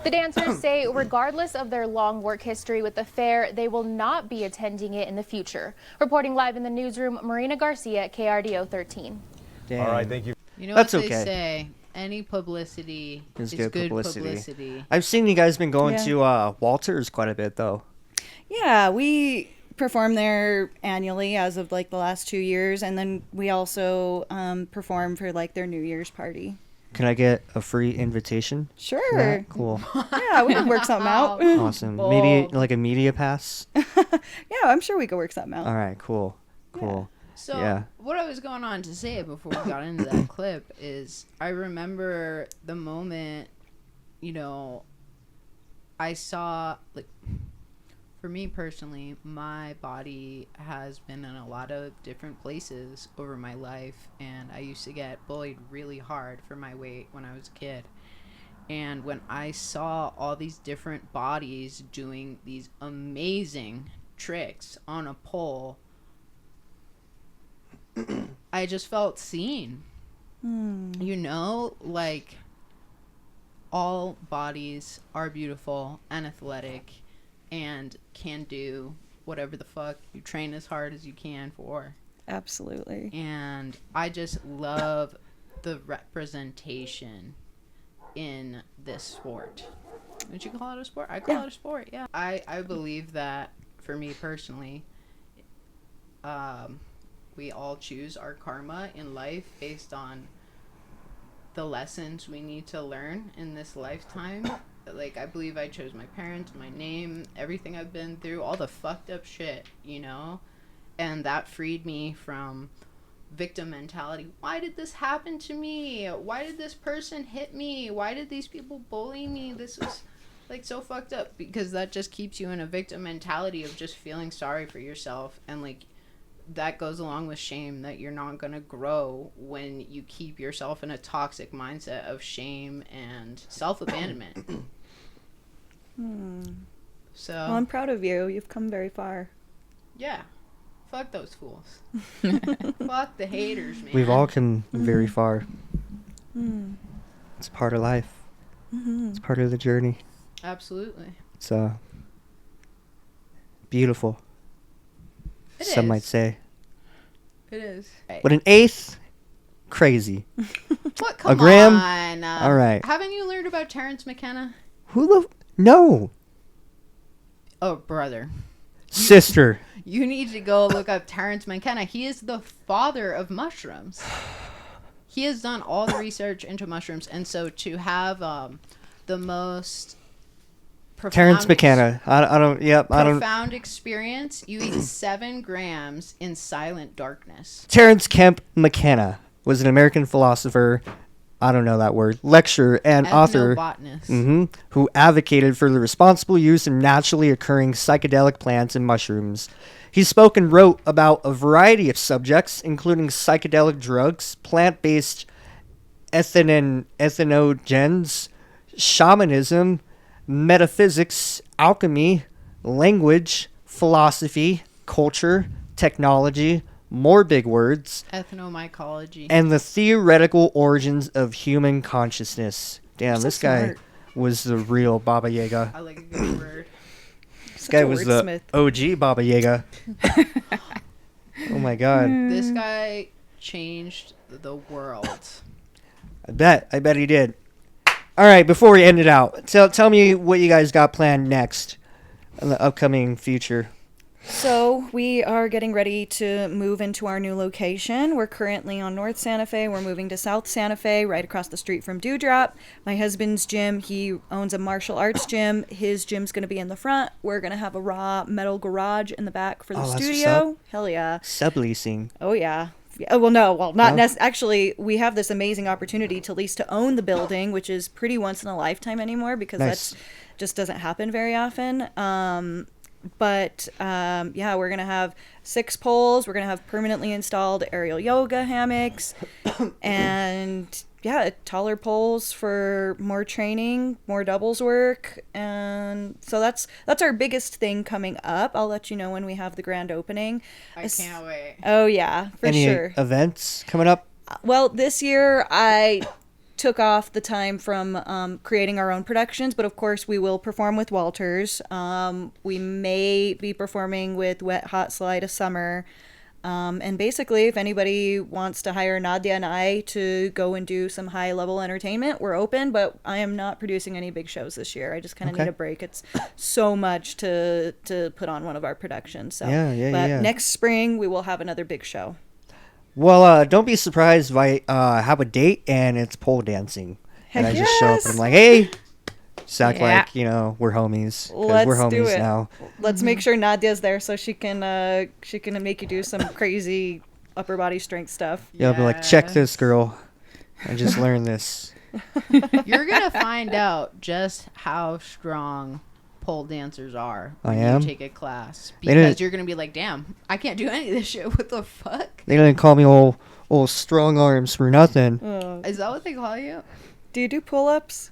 The dancers say regardless of their long work history with the fair, they will not be attending it in the future. Reporting live in the newsroom, Marina Garcia, KRDO 13. Damn. All right, thank you. You know That's what they okay. say? Any publicity It's is good good publicity. publicity. I've seen you guys been going Yeah. to Walters quite a bit, though. Yeah, we perform there annually as of like the last 2 years, and then we also perform for like their New Year's party. Can I get a free invitation? for Sure. that? Cool. Yeah, we can work something out. Awesome. Maybe like a media pass? Yeah, I'm sure we could work something out. All right, cool. Cool. So Yeah. what I was going on to say before we got into that clip is I remember the moment, you know, I saw, like, for me personally, my body has been in a lot of different places over my life, and I used to get bullied really hard for my weight when I was a kid. And when I saw all these different bodies doing these amazing tricks on a pole, I just felt seen. You know, like, all bodies are beautiful and athletic and can do whatever the fuck you train as hard as you can for. Absolutely. And I just love the representation in this sport. Would you call it a sport? I call it a sport, yeah. I believe that, for me personally, we all choose our karma in life based on the lessons we need to learn in this lifetime. Like, I believe I chose my parents, my name, everything I've been through, all the fucked up shit, you know? And that freed me from victim mentality. Why did this happen to me? Why did this person hit me? Why did these people bully me? This is, like, so fucked up, because that just keeps you in a victim mentality of just feeling sorry for yourself. And, like, that goes along with shame, that you're not going to grow when you keep yourself in a toxic mindset of shame and self-abandonment. So, Well, I'm proud of you. You've come very far. yeah. Fuck those fools. Fuck the haters, man. We've all come very far. Mm. It's part of life. It's part of the journey. Absolutely. It's beautiful. It Some is. might say. It is. But an eighth, crazy. What? Come gram? on. All right. Haven't you learned about Terrence McKenna? Who the? No. Oh, brother. Sister. You need to go look up Terrence McKenna. He is the father of mushrooms. He has done all the research into mushrooms, and so to have the most Terrence McKenna. I don't. Yep. I don't. profound experience, you eat 7 grams in silent darkness. Terrence Kemp McKenna was an American philosopher. I don't know that word. Lecturer and author. Ethnobotanist. Who advocated for the responsible use of naturally occurring psychedelic plants and mushrooms. He spoke and wrote about a variety of subjects, including psychedelic drugs, plant-based entheogens, shamanism, metaphysics, alchemy, language, philosophy, culture, technology, more big words, Ethnomycology. and the theoretical origins of human consciousness. Damn, So this guy smart. was the real Baba Yaga. I like a good word. This guy was the OG Baba Yaga. Oh my god. This guy changed the world. I bet he did. All right, before we end it out, tell me what you guys got planned next in the upcoming future. So we are getting ready to move into our new location. We're currently on North Santa Fe. We're moving to South Santa Fe, right across the street from Dewdrop. My husband's gym, he owns a martial arts gym. His gym's going to be in the front. We're going to have a raw metal garage in the back for the Oh, that's what's studio. up. Hell yeah. Subleasing. Oh, yeah. Oh, well, not No? Actually, we have this amazing opportunity to lease to own the building, which is pretty once in a lifetime anymore, because Nice. that just doesn't happen very often. But yeah, we're going to have 6 poles. We're going to have permanently installed aerial yoga hammocks and, yeah, taller poles for more training, more doubles work. And so that's our biggest thing coming up. I'll let you know when we have the grand opening. I can't wait. Oh, yeah, for Any sure. events coming up? Well, this year I took off the time from creating our own productions, but of course we will perform with Walters. We may be performing with Wet Hot Slide of Summer. And basically, if anybody wants to hire Nadia and I to go and do some high-level entertainment, we're open, but I am not producing any big shows this year. I just kind of Okay. need a break. It's so much to put on one of our productions. So, Yeah. But next spring, we will have another big show. Well, don't be surprised if I have a date and it's pole dancing. And I just show up and I'm like, hey, just act Yeah. like, we're homies. 'Cause Let's we're homies do it. now. Let's make sure Nadia's there so she can make you do some crazy upper body strength stuff. Yeah, I'll be like, check this, girl. I just learned this. You're gonna find out just how strong pole dancers are I when am? you take a class, They didn't- because you're gonna be like, damn, I can't do any of this shit. What the fuck? They didn't call me old strong arms for nothing. Is that what they call you? Do you do pull-ups?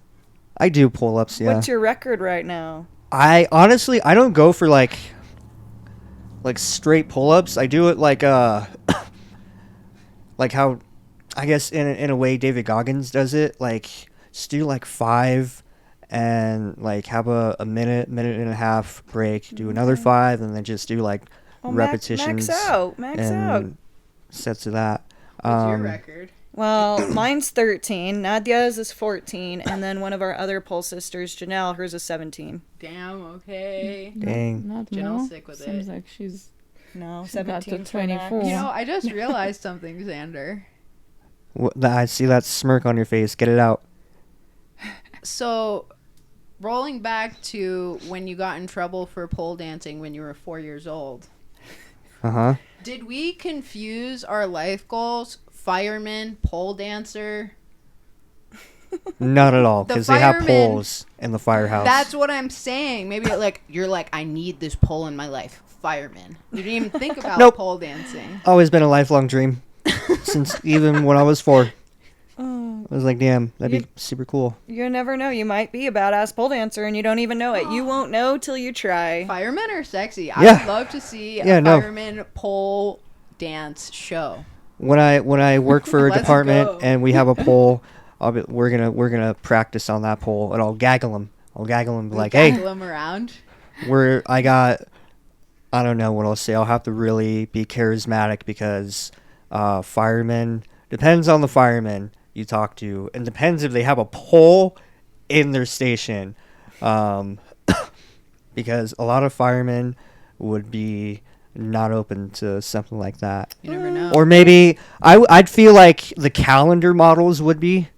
I do pull-ups, yeah. What's your record right now? I honestly, I don't go for like straight pull-ups. I do it like like how, I guess in a way David Goggins does it. Like just do like 5 and like have a minute and a half break. Do another 5 and then just do like repetitions. Max out. Sets of that. What's your record? Well, mine's 13. Nadia's is 14, and then one of our other pole sisters, Janelle, hers is 17. Damn. Okay. Dang. Not Janelle's more. sick with Seems it. like she's No, she got to 17 for 24. Max. You know, I just realized something, Xander. I see that smirk on your face. Get it out. So, rolling back to when you got in trouble for pole dancing when you were 4 years old, Uh-huh. did we confuse our life goals? Fireman, pole dancer? Not at all, The because they have firemen- poles in the firehouse. That's what I'm saying. Maybe you're like, I need this pole in my life. Fireman. You didn't even think about Nope. pole dancing. Always been a lifelong dream since even when I was 4. Oh, I was like, damn, that'd be super cool. you never know. You might be a badass pole dancer, and you don't even know it. You won't know till you try. Firemen are sexy. Yeah. I would love to see Yeah, a no. fireman pole dance show. When I work for a Let's department go. and we have a pole, we're gonna practice on that pole, and I'll gaggle them. Be like, hey, Gaggle 'em around. I don't know what I'll say. I'll have to really be charismatic because firemen, depends on the fireman you talk to, and depends if they have a pole in their station. Because a lot of firemen would be not open to something like that. You never know. Or maybe I'd feel like the calendar models would be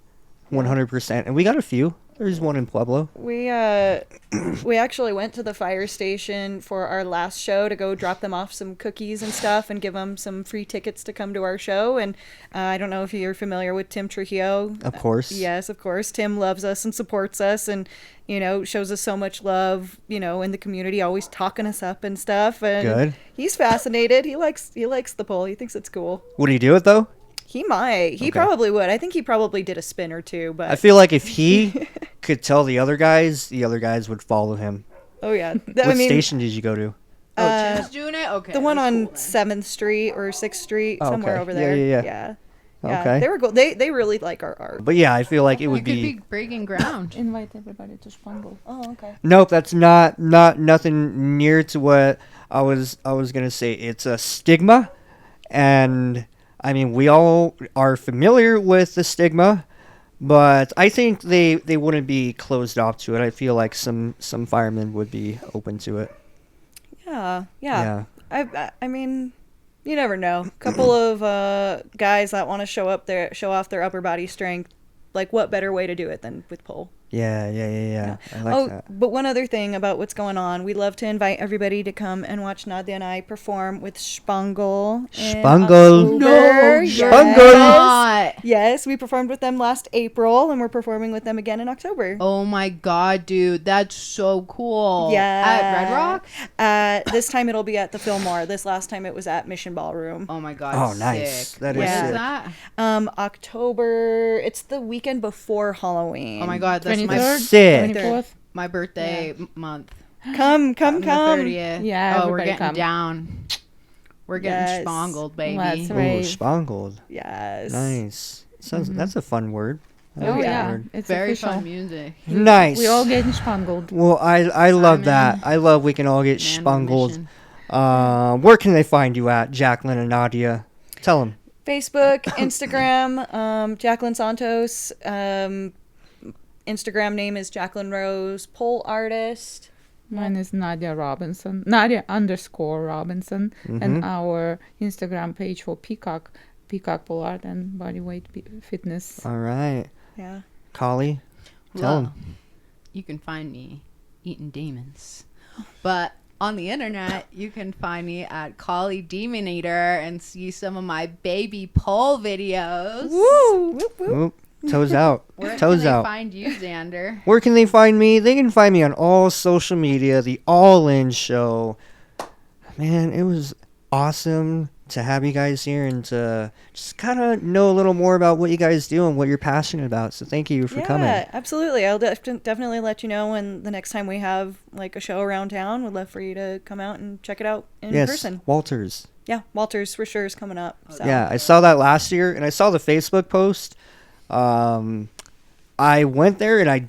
100%. And we got a few. There's one in Pueblo. We actually went to the fire station for our last show to go drop them off some cookies and stuff and give them some free tickets to come to our show. And I don't know if you're familiar with Tim Trujillo. Of course. Yes, of course. Tim loves us and supports us and, shows us so much love, in the community, always talking us up and stuff. And Good. He's fascinated. He likes the pole. He thinks it's cool. Would he do it though? He might. He probably would. I think he probably did a spin or two, but I feel like if he could tell the other guys would follow him. oh yeah. What station did you go to? Tim's doing it? Okay. The one that's on cool then. 7th Street or 6th Street, Oh, somewhere okay. over Yeah, there. yeah. Yeah. Okay. They were cool. They really like our art. But yeah, I feel like it You would could be breaking ground. Invite everybody to Spangle. Oh, okay. Nope, that's not nothing near to what I was gonna say. It's a stigma, and I mean we all are familiar with the stigma, but I think they wouldn't be closed off to it. I feel like some firemen would be open to it. Yeah. I mean, you never know. Couple of guys that want to show off their upper body strength. Like, what better way to do it than with pole? Yeah. I like that. But one other thing about what's going on, we love to invite everybody to come and watch Nadia and I perform with Spangle. Spangle. No, Spangle. Yes, we performed with them last April, and we're performing with them again in October. Oh my god, dude, that's so cool. Yeah. At Red Rock? This time it'll be at the Fillmore. This last time it was at Mission Ballroom. Oh my god. Oh, nice. Sick. That is When sick. is that? October. It's the weekend before Halloween. Oh my god, that's my 23rd, Sick. 24th. my birthday month. Come. On the 30th. Yeah, Oh, we're everybody getting come. down. We're getting Yes. spangled, baby. Let's Ooh, rave. spangled. Yes. Nice. Sounds That's a fun word. I Oh like that yeah, word. it's Very official. fun music. Nice. We all getting spangled. Well, I love Simon. that. I love we can all get Man spangled. with a mission. Where can they find you at, Jacqueline and Nadia? Tell them. Facebook, Instagram, Jacqueline Santos. Instagram name is Jacqueline Rose, pole artist. Mine is Nadia Robinson, Nadia_Robinson, and our Instagram page for Peacock Pole Art and Bodyweight Fitness. All right. Yeah. Collie, tell them. You can find me eating demons. But on the internet, you can find me at Collie Demon Eater and see some of my baby pole videos. Woo! Whoop, whoop. Oop. Toes out. Where Toes can they out. find you, Xander? Where can they find me? They can find me on all social media, The All In Show. Man, it was awesome to have you guys here and to just kind of know a little more about what you guys do and what you're passionate about. So thank you for coming. Yeah, absolutely. I'll definitely let you know when the next time we have like a show around town. Would love for you to come out and check it out in person. Walters. Yeah, Walters for sure is coming up. So. Yeah, I saw that last year, and I saw the Facebook post. I went there, and I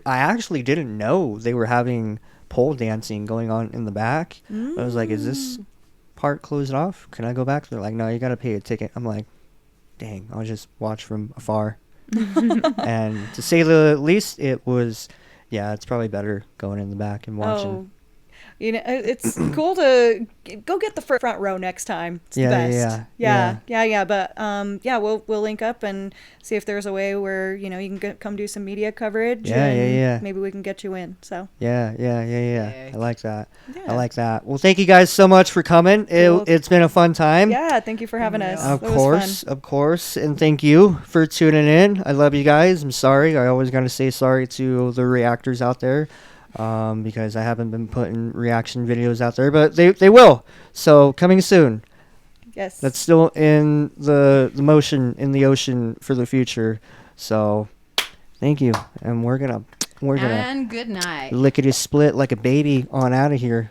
actually didn't know they were having pole dancing going on in the back. I was like, is this part closed off? Can I go back? They're like, no, you got to pay a ticket. I'm like, dang, I'll just watch from afar. And to say the least, it was, it's probably better going in the back and watching. Oh. You know, it's cool to go get the front row next time. It's the best. Yeah. But we'll link up and see if there's a way where you can come do some media coverage. Yeah. Maybe we can get you in. So. Yeah. I like that. Yeah. I like that. Well, thank you guys so much for coming. It's been a fun time. Yeah, thank you for having us. Of course, and thank you for tuning in. I love you guys. I'm sorry. I always gotta say sorry to the reactors out there. Because I haven't been putting reaction videos out there, but they will. So coming soon. Yes. That's still in the motion in the ocean for the future. So thank you, and we're gonna and good night. lickety split like a baby on out of here.